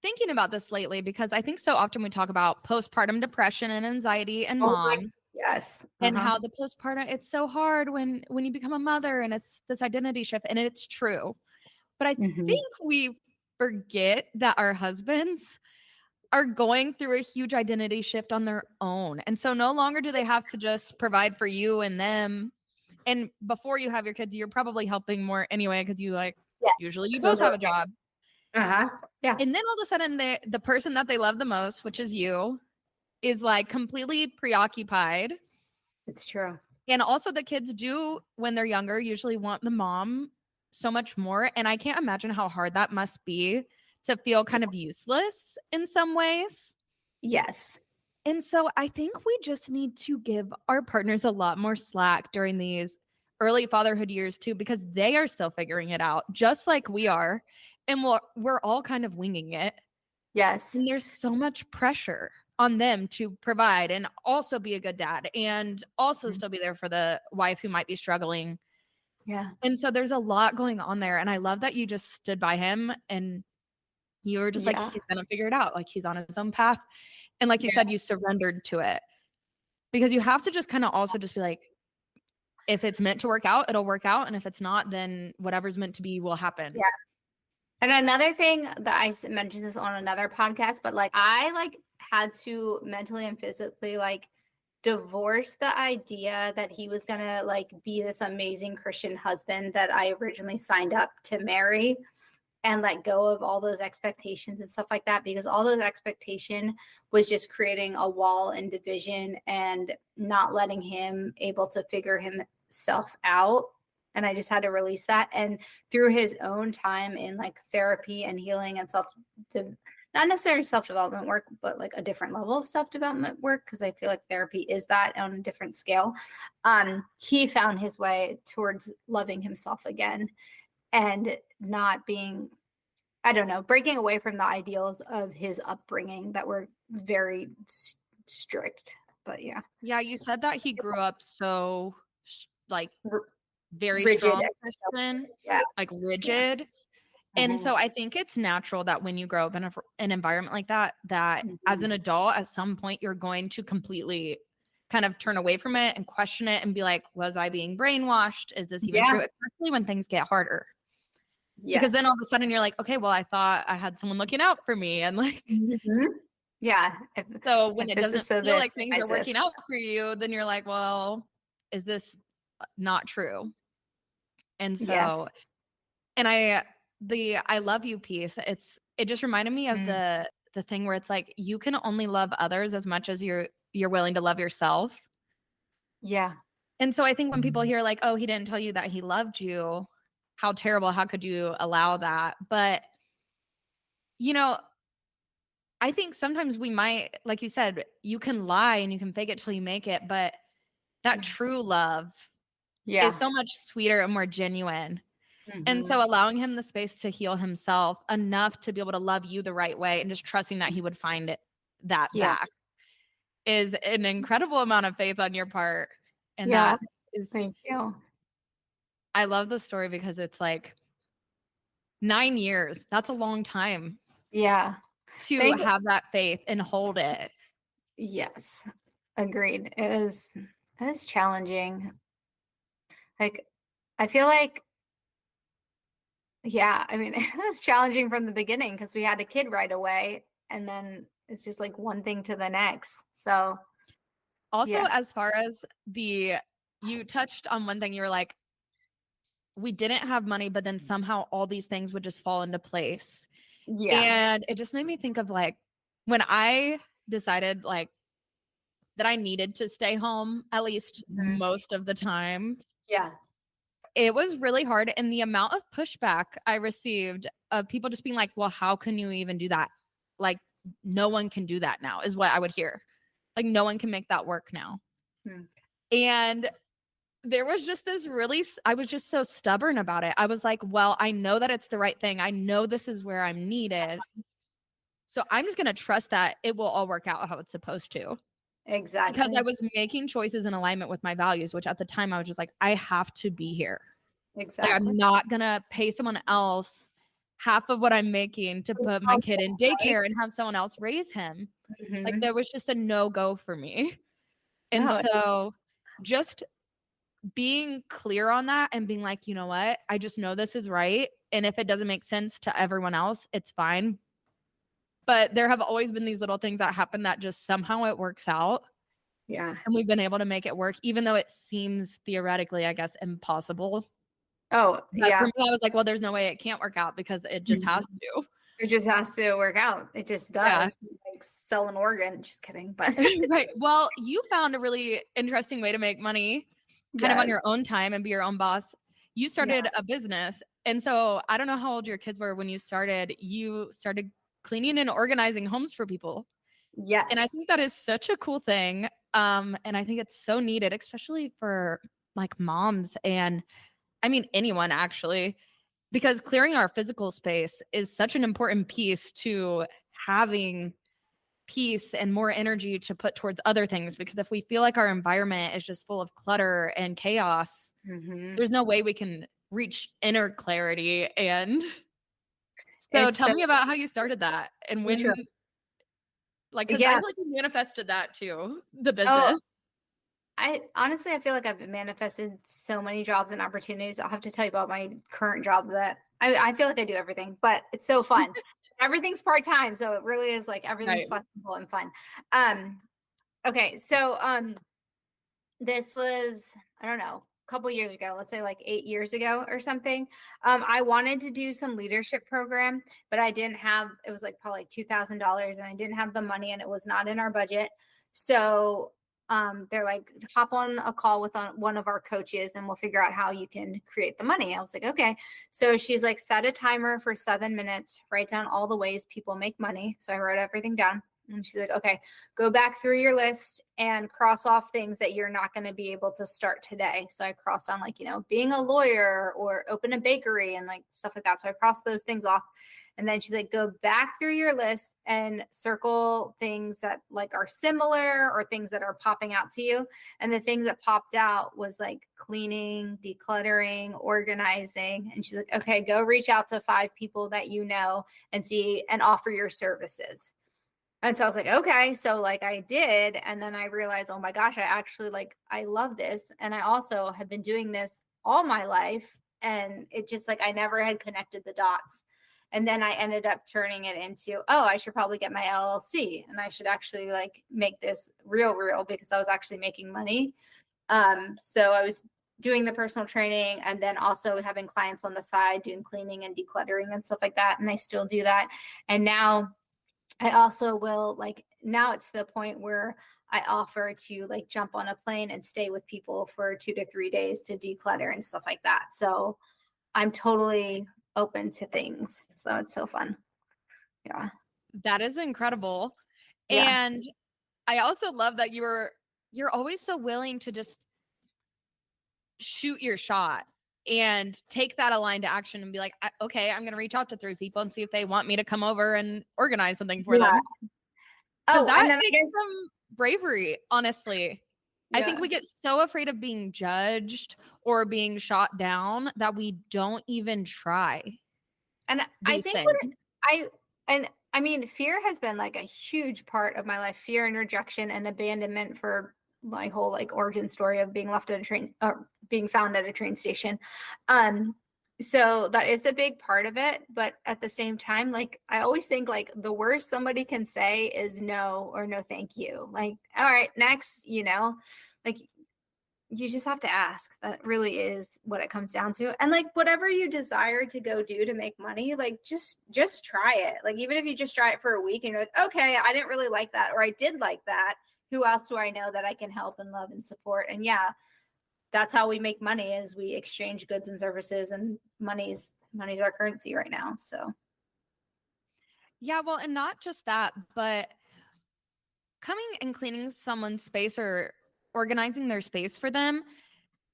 thinking about this lately, because I think so often we talk about postpartum depression and anxiety and moms. Yes. And how the postpartum, it's so hard when you become a mother, and it's this identity shift, and it's true. But I think we forget that our husbands are going through a huge identity shift on their own. And so no longer do they have to just provide for you and them. And before you have your kids, you're probably helping more anyway, because you usually you both have a job. Yeah. And then all of a sudden the person that they love the most, which is you, is like completely preoccupied. It's true. And also the kids do, when they're younger, usually want the mom so much more. And I can't imagine how hard that must be to feel kind of useless in some ways. Yes. And so I think we just need to give our partners a lot more slack during these early fatherhood years too, because they are still figuring it out just like we are. And we're all kind of winging it. Yes. And there's so much pressure on them to provide and also be a good dad, and also still be there for the wife who might be struggling. Yeah. And so there's a lot going on there. And I love that you just stood by him, and you were just like, he's going to figure it out. Like he's on his own path. And like you said, you surrendered to it, because you have to just kind of also just be like, if it's meant to work out, it'll work out. And if it's not, then whatever's meant to be will happen. Yeah. And another thing that I mentioned this on another podcast, but like I like had to mentally and physically like divorce the idea that he was going to like be this amazing Christian husband that I originally signed up to marry, and let go of all those expectations and stuff like that, because all those expectation was just creating a wall and division and not letting him able to figure himself out. And I just had to release that. And through his own time in like therapy and healing and not necessarily self-development work, but like a different level of self-development work, because I feel like therapy is that on a different scale. He found his way towards loving himself again, and not being, I don't know, breaking away from the ideals of his upbringing that were very strict. But yeah. Yeah, you said that he grew up so like very rigid, strong Christian, like rigid. Yeah. And so I think it's natural that when you grow up in an environment like that, as an adult, at some point, you're going to completely kind of turn away from it and question it and be like, was I being brainwashed? Is this even true? Especially when things get harder. Because then all of a sudden you're like, okay, well, I thought I had someone looking out for me. And like, yeah. So when it doesn't feel like things are working out for you, then you're like, well, is this not true? And so And I love you piece. It just reminded me of the thing where it's like, you can only love others as much as you're willing to love yourself. Yeah. And so I think when people hear like, oh, he didn't tell you that he loved you, how terrible, how could you allow that? But, you know, I think sometimes we might, like you said, you can lie and you can fake it till you make it, but that true love is so much sweeter and more genuine. And so allowing him the space to heal himself enough to be able to love you the right way and just trusting that he would find that back is an incredible amount of faith on your part. And that is, thank you. I love the story because it's like 9 years. That's a long time. Yeah. To have that faith and hold it. Yes. Agreed. It is challenging. Like, I feel like, yeah, I mean, it was challenging from the beginning because we had a kid right away. And then it's just like one thing to the next. So also, as far as you touched on one thing, you were like, we didn't have money, but then somehow all these things would just fall into place. Yeah. And it just made me think of like when I decided like that I needed to stay home at least most of the time. Yeah. It was really hard. And the amount of pushback I received of people just being like, well, how can you even do that? Like, no one can do that now is what I would hear. Like, no one can make that work now. And there was just I was just so stubborn about it. I was like, well, I know that it's the right thing. I know this is where I'm needed. So I'm just going to trust that it will all work out how it's supposed to. Exactly. Because I was making choices in alignment with my values, which at the time I was just like, I have to be here. Exactly. Like, I'm not going to pay someone else half of what I'm making to put my kid in daycare and have someone else raise him. Like, there was just a no-go for me. And so just being clear on that and being like, you know what? I just know this is right. And if it doesn't make sense to everyone else, it's fine. But there have always been these little things that happen that just somehow it works out. Yeah. And we've been able to make it work, even though it seems theoretically, I guess, impossible. Oh, but for me, I was like, well, there's no way it can't work out because it just has to. It just has to work out. It just does. Yeah. Like sell an organ. Just kidding. But right. Well, you found a really interesting way to make money kind of on your own time and be your own boss. You started a business. And so I don't know how old your kids were when you started. You started cleaning and organizing homes for people. Yes. And I think that is such a cool thing. And I think it's so needed, especially for like moms and I mean, anyone actually, because clearing our physical space is such an important piece to having peace and more energy to put towards other things. Because if we feel like our environment is just full of clutter and chaos, there's no way we can reach inner clarity. And so tell me about how you started that and when, like, because I feel like you manifested that too, the business. I feel like I've manifested so many jobs and opportunities. I'll have to tell you about my current job that I feel like I do everything, but it's so fun. Everything's part-time. So it really is like everything's flexible and fun. Okay. So, this was, I don't know, a couple years ago, let's say like 8 years ago or something. I wanted to do some leadership program, but I didn't have, it was like probably $2,000 and I didn't have the money and it was not in our budget. So they're like, hop on a call with one of our coaches and we'll figure out how you can create the money. I was like, okay. So she's like, set a timer for 7 minutes, write down all the ways people make money. So I wrote everything down. And she's like, okay, go back through your list and cross off things that you're not going to be able to start today. So I crossed on like, being a lawyer or open a bakery and like stuff like that. So I crossed those things off. And then she's like, go back through your list and circle things that like are similar or things that are popping out to you. And the things that popped out was like cleaning, decluttering, organizing. And she's like, okay, go reach out to 5 people that you know and see and offer your services. And so I was like, okay. So like I did. And then I realized, oh my gosh, I love this. And I also have been doing this all my life. And it just like, I never had connected the dots. And then I ended up turning it into, I should probably get my LLC and I should actually like make this real because I was actually making money. So I was doing the personal training and then also having clients on the side doing cleaning and decluttering and stuff like that. And I still do that. And now I also will, like, now it's the point where I offer to like jump on a plane and stay with people for 2 to 3 days to declutter and stuff like that. So I'm totally open to things. So it's so fun. Yeah. That is incredible. Yeah. And I also love that you're always so willing to just shoot your shot and take that aligned action and be like, okay, I'm going to reach out to 3 people and see if they want me to come over and organize something for them. Because that takes some bravery, honestly. I think we get so afraid of being judged or being shot down that we don't even try. And I think I mean, fear has been like a huge part of my life. Fear and rejection and abandonment for my whole like origin story of being left at a train, being found at a train station. So that is a big part of it. But at the same time, like, I always think like the worst somebody can say is no or no, thank you. Like, all right, next, you know, like you just have to ask. That really is what it comes down to. And like whatever you desire to go do to make money, like just try it. Like even if you just try it for a week and you're like, okay, I didn't really like that, or I did like that. Who else do I know that I can help and love and support? And yeah, that's how we make money, is we exchange goods and services, and money's our currency right now. So yeah, well, and not just that, but coming and cleaning someone's space or organizing their space for them,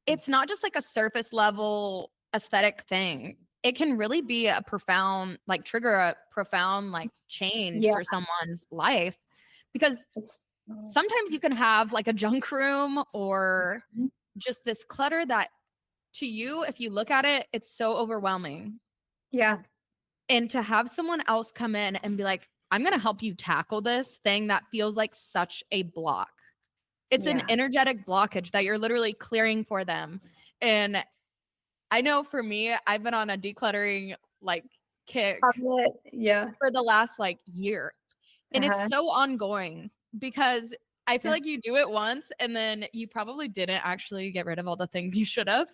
it's not just like a surface level aesthetic thing. It can really be a profound, like trigger a profound like change for someone's life, because sometimes you can have like a junk room or just this clutter that to you, if you look at it, it's so overwhelming. Yeah. And to have someone else come in and be like, I'm going to help you tackle this thing that feels like such a block. It's an energetic blockage that you're literally clearing for them. And I know for me, I've been on a decluttering like kick for the last like year. And it's so ongoing, because I feel like you do it once and then you probably didn't actually get rid of all the things you should have.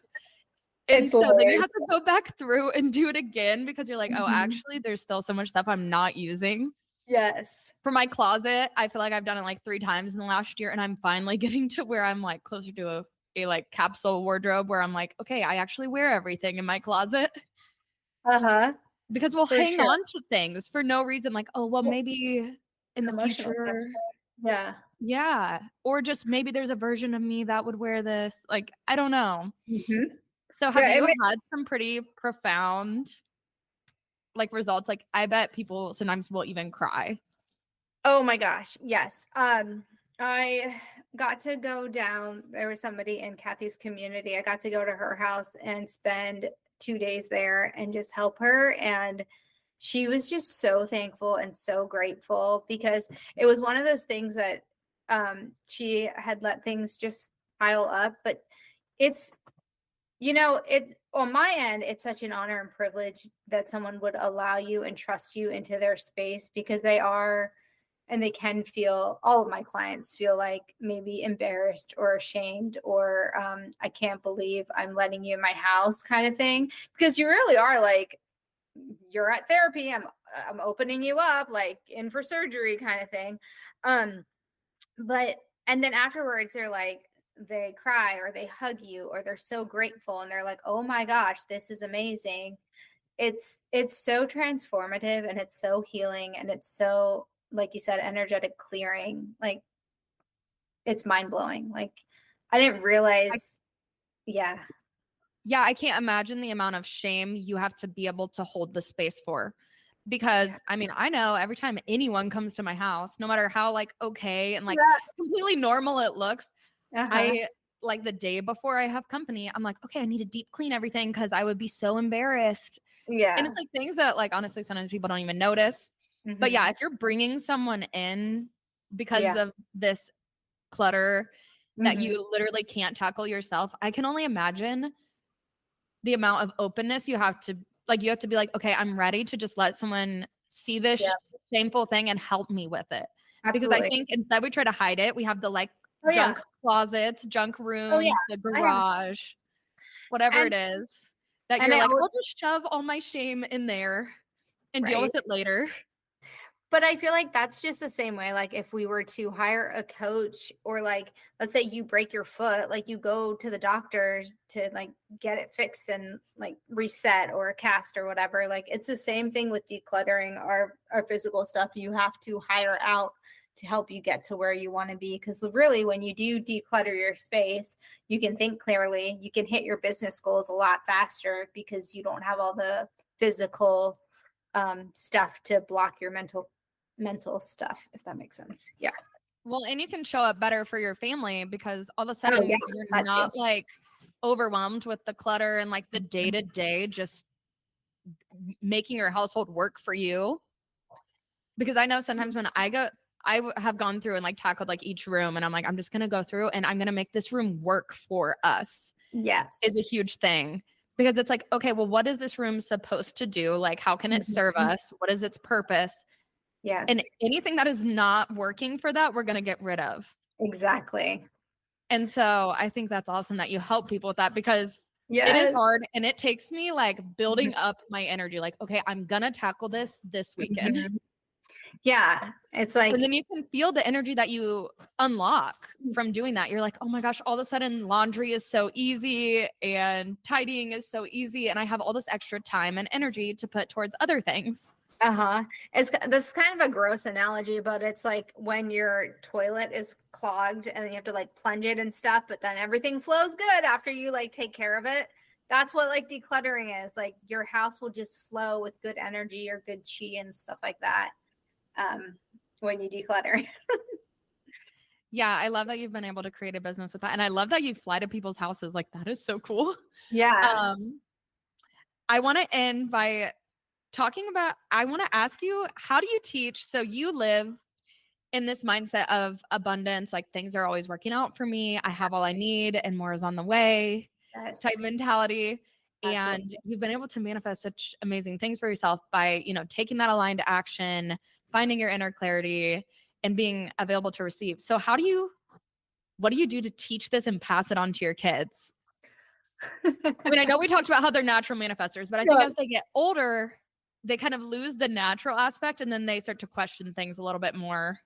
And so then you have to go back through and do it again, because you're like, oh, actually, there's still so much stuff I'm not using. Yes. For my closet, I feel like I've done it like 3 times in the last year, and I'm finally getting to where I'm like closer to a like capsule wardrobe where I'm like, okay, I actually wear everything in my closet. Because we'll hang on to things for no reason, like, oh, well, maybe in the future. Yeah. Or just maybe there's a version of me that would wear this. Like, I don't know. So have you had some pretty profound like results? Like, I bet people sometimes will even cry. Oh my gosh. Yes. I got to go down. There was somebody in Kathy's community. I got to go to her house and spend 2 days there and just help her. And she was just so thankful and so grateful, because it was one of those things that she had let things just pile up. But it's, you know, it's on my end, it's such an honor and privilege that someone would allow you and trust you into their space, because they are, and they can feel, all of my clients feel like maybe embarrassed or ashamed or I can't believe I'm letting you in my house kind of thing, because you really are like, you're at therapy, I'm opening you up, like in for surgery kind of thing. But and then afterwards they're like, they cry or they hug you or they're so grateful and they're like, oh my gosh, this is amazing. It's so transformative and it's so healing and it's so, like you said, energetic clearing. Like, it's mind-blowing. Like, I didn't realize. Yeah, I can't imagine the amount of shame you have to be able to hold the space for. Because I mean, I know every time anyone comes to my house, no matter how like okay and like completely normal it looks, I like the day before I have company, I'm like, okay, I need to deep clean everything because I would be so embarrassed. And it's like things that like honestly sometimes people don't even notice. But yeah, if you're bringing someone in because of this clutter that you literally can't tackle yourself, I can only imagine the amount of openness you have to be like, okay, I'm ready to just let someone see this shameful thing and help me with it. Because I think instead we try to hide it. We have the like junk closets, junk rooms, the garage. whatever it is, that and you're like, al I'll just shove all my shame in there and deal right. with it later. But I feel like that's just the same way, like, if we were to hire a coach or, like, let's say you break your foot, like, you go to the doctors to, like, get it fixed and, like, reset or a cast or whatever. Like, it's the same thing with decluttering our physical stuff. You have to hire out to help you get to where you want to be. Because really, when you do declutter your space, you can think clearly. You can hit your business goals a lot faster because you don't have all the physical stuff to block your mental stuff, if that makes sense. Yeah. Well, and you can show up better for your family because all of a Oh sudden yeah, you're that too. not like overwhelmed with the clutter and like the day to day just making your household work for you. Because I know sometimes when have gone through and like tackled like each room and I'm like, I'm just going to go through and I'm going to make this room work for us. Yes. Is a huge thing because it's like, okay, well, what is this room supposed to do? Like, how can it serve us? What is its purpose? Yes. And anything that is not working for that, we're going to get rid of. Exactly. And so I think that's awesome that you help people with that because yes. it is hard and it takes me like building up my energy. Like, okay, I'm going to tackle this weekend. Mm-hmm. Yeah. It's like, and then you can feel the energy that you unlock from doing that. You're like, oh my gosh, all of a sudden laundry is so easy and tidying is so easy. And I have all this extra time and energy to put towards other things. This is kind of a gross analogy, but it's like when your toilet is clogged and you have to like plunge it and stuff, but then everything flows good after you like take care of it. That's what like decluttering is. Like your house will just flow with good energy or good chi and stuff like that when you declutter. Yeah, I love that you've been able to create a business with that. And I love that you fly to people's houses. Like that is so cool. Yeah. I want to end by talking about, I want to ask you, how do you teach? So you live in this mindset of abundance, like things are always working out for me. I have all I need and more is on the way type mentality. Absolutely. And you've been able to manifest such amazing things for yourself by, taking that aligned action, finding your inner clarity and being available to receive. So what do you do to teach this and pass it on to your kids? I mean, I know we talked about how they're natural manifestors, but I think as they get older, they kind of lose the natural aspect and then they start to question things a little bit more.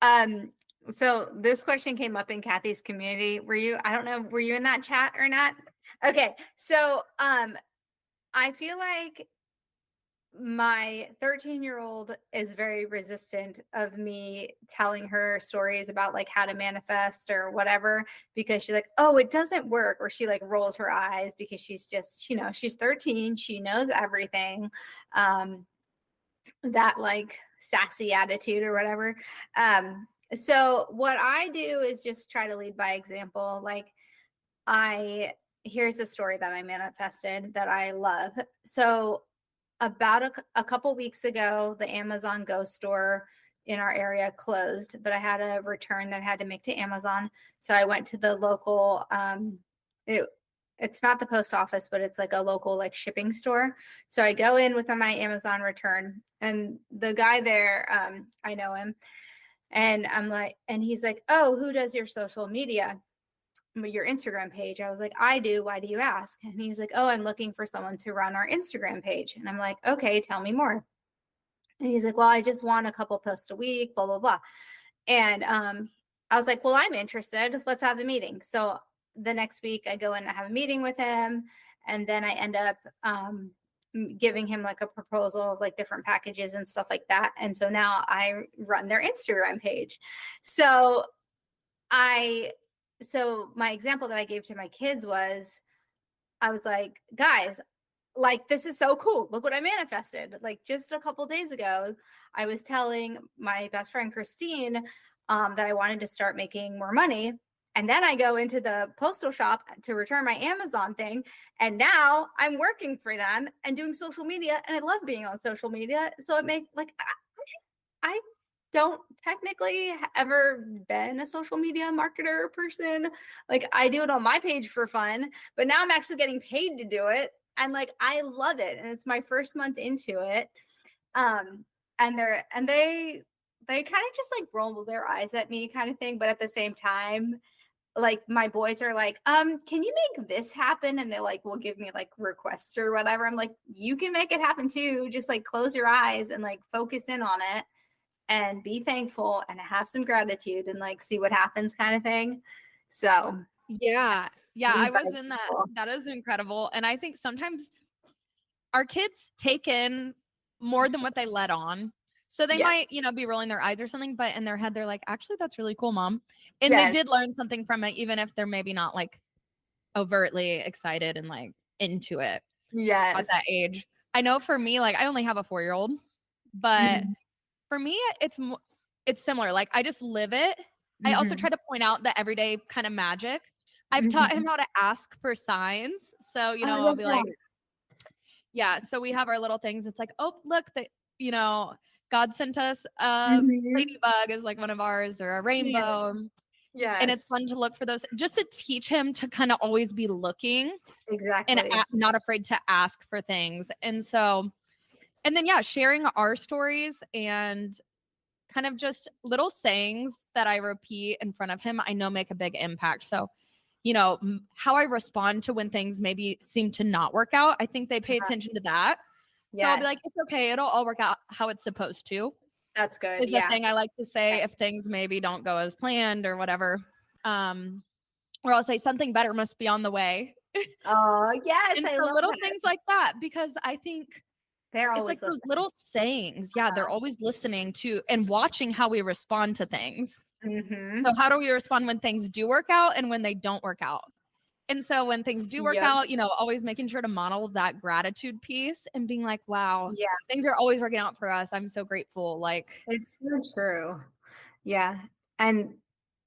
So this question came up in Kathy's community. I don't know, were you in that chat or not? Okay. So, I feel like my 13-year-old is very resistant of me telling her stories about like how to manifest or whatever, because she's like, oh, it doesn't work. Or she like rolls her eyes because she's just, she's 13. She knows everything. That like sassy attitude or whatever. So what I do is just try to lead by example. Like here's a story that I manifested that I love. So about a couple weeks ago, the Amazon Go store in our area closed, but I had a return that I had to make to Amazon. So I went to the local, it's not the post office, but it's like a local like shipping store. So I go in with my Amazon return and the guy there, I know him and and he's like, oh, who does your social media? Your Instagram page. I was like, I do. Why do you ask? And he's like, oh, I'm looking for someone to run our Instagram page. And I'm like, okay, tell me more. And he's like, well, I just want a couple posts a week, blah, blah, blah. And I was like, well, I'm interested. Let's have a meeting. So the next week I go in and have a meeting with him. And then I end up giving him like a proposal of like different packages and stuff like that. And so now I run their Instagram page. So my example that I gave to my kids was, I was like, guys, like, this is so cool. Look what I manifested. Like just a couple days ago, I was telling my best friend, Christine, that I wanted to start making more money. And then I go into the postal shop to return my Amazon thing. And now I'm working for them and doing social media. And I love being on social media. So it makes like, I don't technically ever been a social media marketer person. Like I do it on my page for fun, but now I'm actually getting paid to do it. And like, I love it. And it's my first month into it. And they kind of just like roll their eyes at me kind of thing. But at the same time, like my boys are like, can you make this happen? And they like will give me like requests or whatever. I'm like, you can make it happen too. Just like close your eyes and like focus in on it and be thankful and have some gratitude and like see what happens kind of thing. So yeah, I was in that. Cool. That is incredible. And I think sometimes our kids take in more than what they let on. So they might, be rolling their eyes or something, but in their head, they're like, actually, that's really cool, Mom. And they did learn something from it, even if they're maybe not like overtly excited and like into it at that age. I know for me, like I only have a 4-year-old, but for me, it's similar. Like I just live it. I also try to point out the everyday kind of magic. I've taught him how to ask for signs. So, I'll be like, so we have our little things. It's like, oh, look, God sent us a ladybug is like one of ours, or a rainbow. Yes. And it's fun to look for those, just to teach him to kind of always be looking. Exactly. And not afraid to ask for things. And so, and then, sharing our stories and kind of just little sayings that I repeat in front of him, I know make a big impact. So, how I respond to when things maybe seem to not work out, I think they pay attention to that. So I'll be like, it's okay. It'll all work out how it's supposed to. That's good. Is the thing I like to say if things maybe don't go as planned or whatever. Or I'll say something better must be on the way. Oh, yes. And so little things like that, because I think they're always it's like those little sayings. Yeah, they're always listening to and watching how we respond to things. So how do we respond when things do work out and when they don't work out? And so when things do work out, always making sure to model that gratitude piece and being like, wow, things are always working out for us. I'm so grateful. Like, it's so true. Yeah. And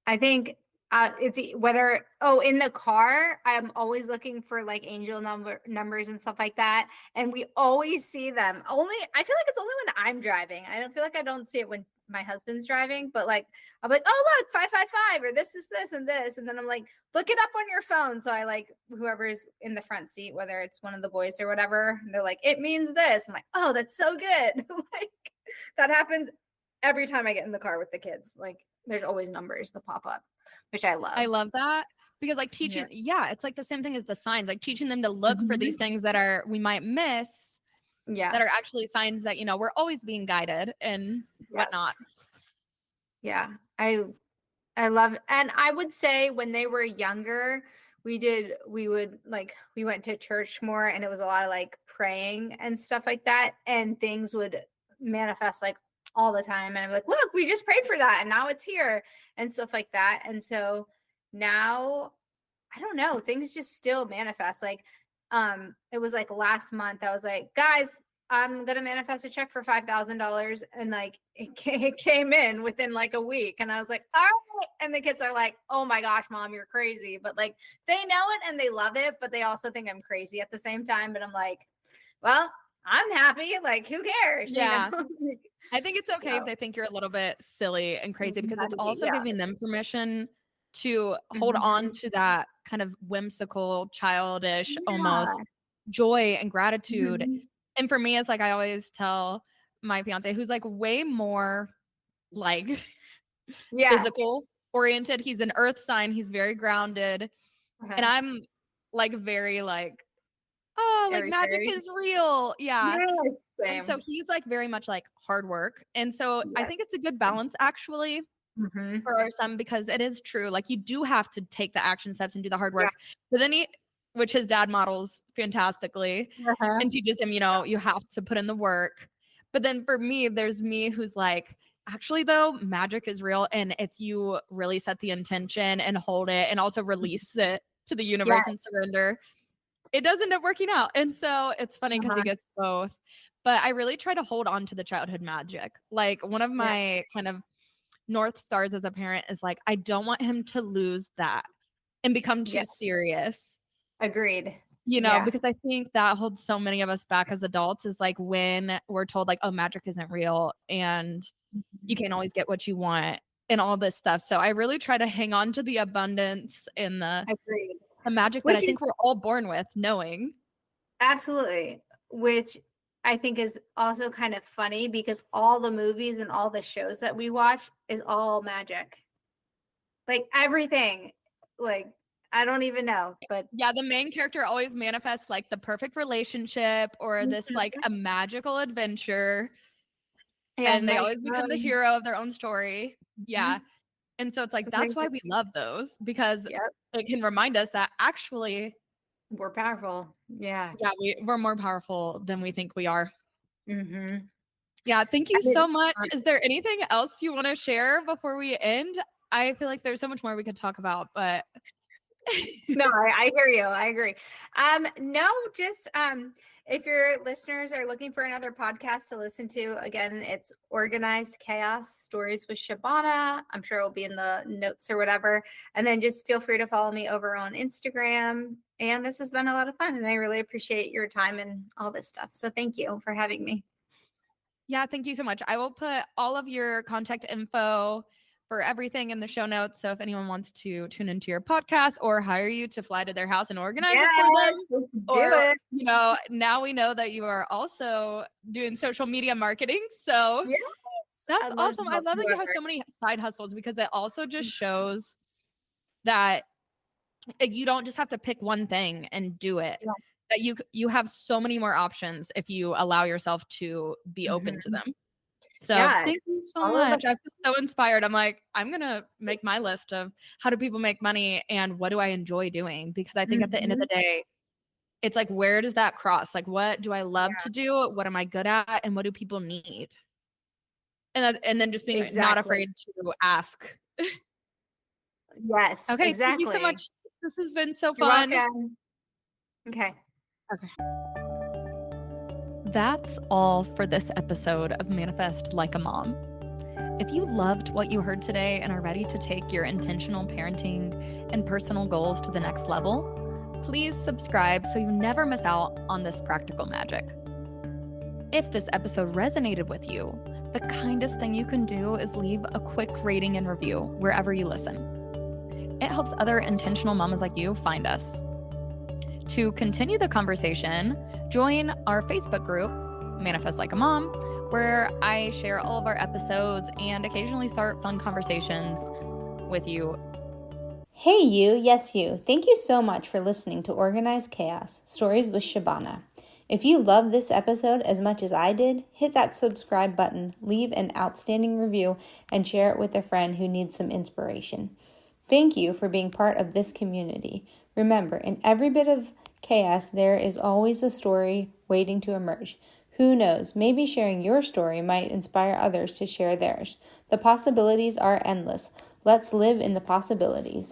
I think it's whether, in the car, I'm always looking for like angel numbers and stuff like that. And we always see them. I feel like it's only when I'm driving. I don't feel like I don't see it when my husband's driving, but like, I'm like, oh, look, 555, or this is this and this. And then I'm like, look it up on your phone. So I like whoever's in the front seat, whether it's one of the boys or whatever, they're like, it means this. I'm like, oh, that's so good. Like that happens every time I get in the car with the kids. Like there's always numbers that pop up, which I love. I love that because like teaching, it's like the same thing as the signs, like teaching them to look for these things that we might miss. That are actually signs that, we're always being guided and whatnot. Yeah. I love, and I would say when they were younger, we went to church more, and it was a lot of like praying and stuff like that. And things would manifest like all the time. And I'm like, look, we just prayed for that and now it's here and stuff like that. And so now, I don't know, things just still manifest. Like, it was like last month, I was like, guys, I'm going to manifest a check for $5,000. And like, it came in within like a week. And I was like, all right. And the kids are like, oh my gosh, Mom, you're crazy. But like, they know it and they love it, but they also think I'm crazy at the same time. But I'm like, well, I'm happy. Like, who cares? Yeah. I think it's okay if they think you're a little bit silly and crazy, because it's also giving them permission to hold on to that kind of whimsical, childish, almost joy and gratitude. And for me, it's like I always tell my fiance, who's like way more like physical oriented. He's an earth sign. He's very grounded. And I'm like very like, oh, like magic is real. Yeah. Yes, and so he's like very much like hard work. And so I think it's a good balance actually for our son, because it is true. Like you do have to take the action steps and do the hard work. But then which his dad models fantastically and teaches him, you have to put in the work. But then for me, there's me who's like, actually though, magic is real. And if you really set the intention and hold it and also release it to the universe and surrender, it does end up working out. And so it's funny because he gets both. But I really try to hold on to the childhood magic. Like one of my kind of North Stars as a parent is like, I don't want him to lose that and become too serious. Agreed. Because I think that holds so many of us back as adults, is like when we're told like, oh, magic isn't real and you can't always get what you want and all this stuff. So I really try to hang on to the abundance and the magic that I think we're all born with, knowing. Absolutely. Which I think is also kind of funny, because all the movies and all the shows that we watch is all magic. Like everything Like, I don't even know, but yeah, the main character always manifests like the perfect relationship or this like a magical adventure, yeah, and they nice always become the home. hero of their own story. Yeah. Mhm. And so it's like that's Sometimes why we love those, because yep, it can remind us that actually, we're powerful. Yeah. yeah, we're more powerful than we think we are. Mhm. Yeah, thank you And so it's much. Is there anything else you want to share before we end? I feel like there's so much more we could talk about, but no, I hear you. I agree. No, just if your listeners are looking for another podcast to listen to, again, it's Organized Chaos Stories with Shabana. I'm sure it'll be in the notes or whatever. And then just feel free to follow me over on Instagram. And this has been a lot of fun, and I really appreciate your time and all this stuff. So thank you for having me. yeah, thank you so much. I will put all of your contact info for everything in the show notes. So if anyone wants to tune into your podcast or hire you to fly to their house and organize it for them, Yes, let's do or, it. now we know that you are also doing social media marketing. So Yes, that's I'd love to awesome. I help love that you have whoever. so many side hustles, because it also just shows that you don't just have to pick one thing and do it. Yeah. That you have so many more options if you allow yourself to be open to Mhm. them. So Yeah, thank you so all of much. the I feel so inspired. I'm like, I'm gonna make my list of how do people make money and what do I enjoy doing? Because I think at the end of the Mhm. day, it's like, where does that cross? Like, what do I love Yeah, to do? What am I good at? And what do people need? And then just being not exactly. afraid to ask. Yes, Okay, thank you so exactly. much. This has been so You're fun. welcome. Okay. Okay. That's all for this episode of Manifest Like a Mom. If you loved what you heard today and are ready to take your intentional parenting and personal goals to the next level, please subscribe so you never miss out on this practical magic. If this episode resonated with you, the kindest thing you can do is leave a quick rating and review wherever you listen. It helps other intentional mamas like you find us. To continue the conversation, join our Facebook group, Manifest Like a Mom, where I share all of our episodes and occasionally start fun conversations with you. Hey you, yes you. Thank you so much for listening to Organized Chaos, Stories with Shabana. If you love this episode as much as I did, hit that subscribe button, leave an outstanding review, and share it with a friend who needs some inspiration. Thank you for being part of this community. Remember, in every bit of chaos, there is always a story waiting to emerge. Who knows, maybe sharing your story might inspire others to share theirs. The possibilities are endless. Let's live in the possibilities.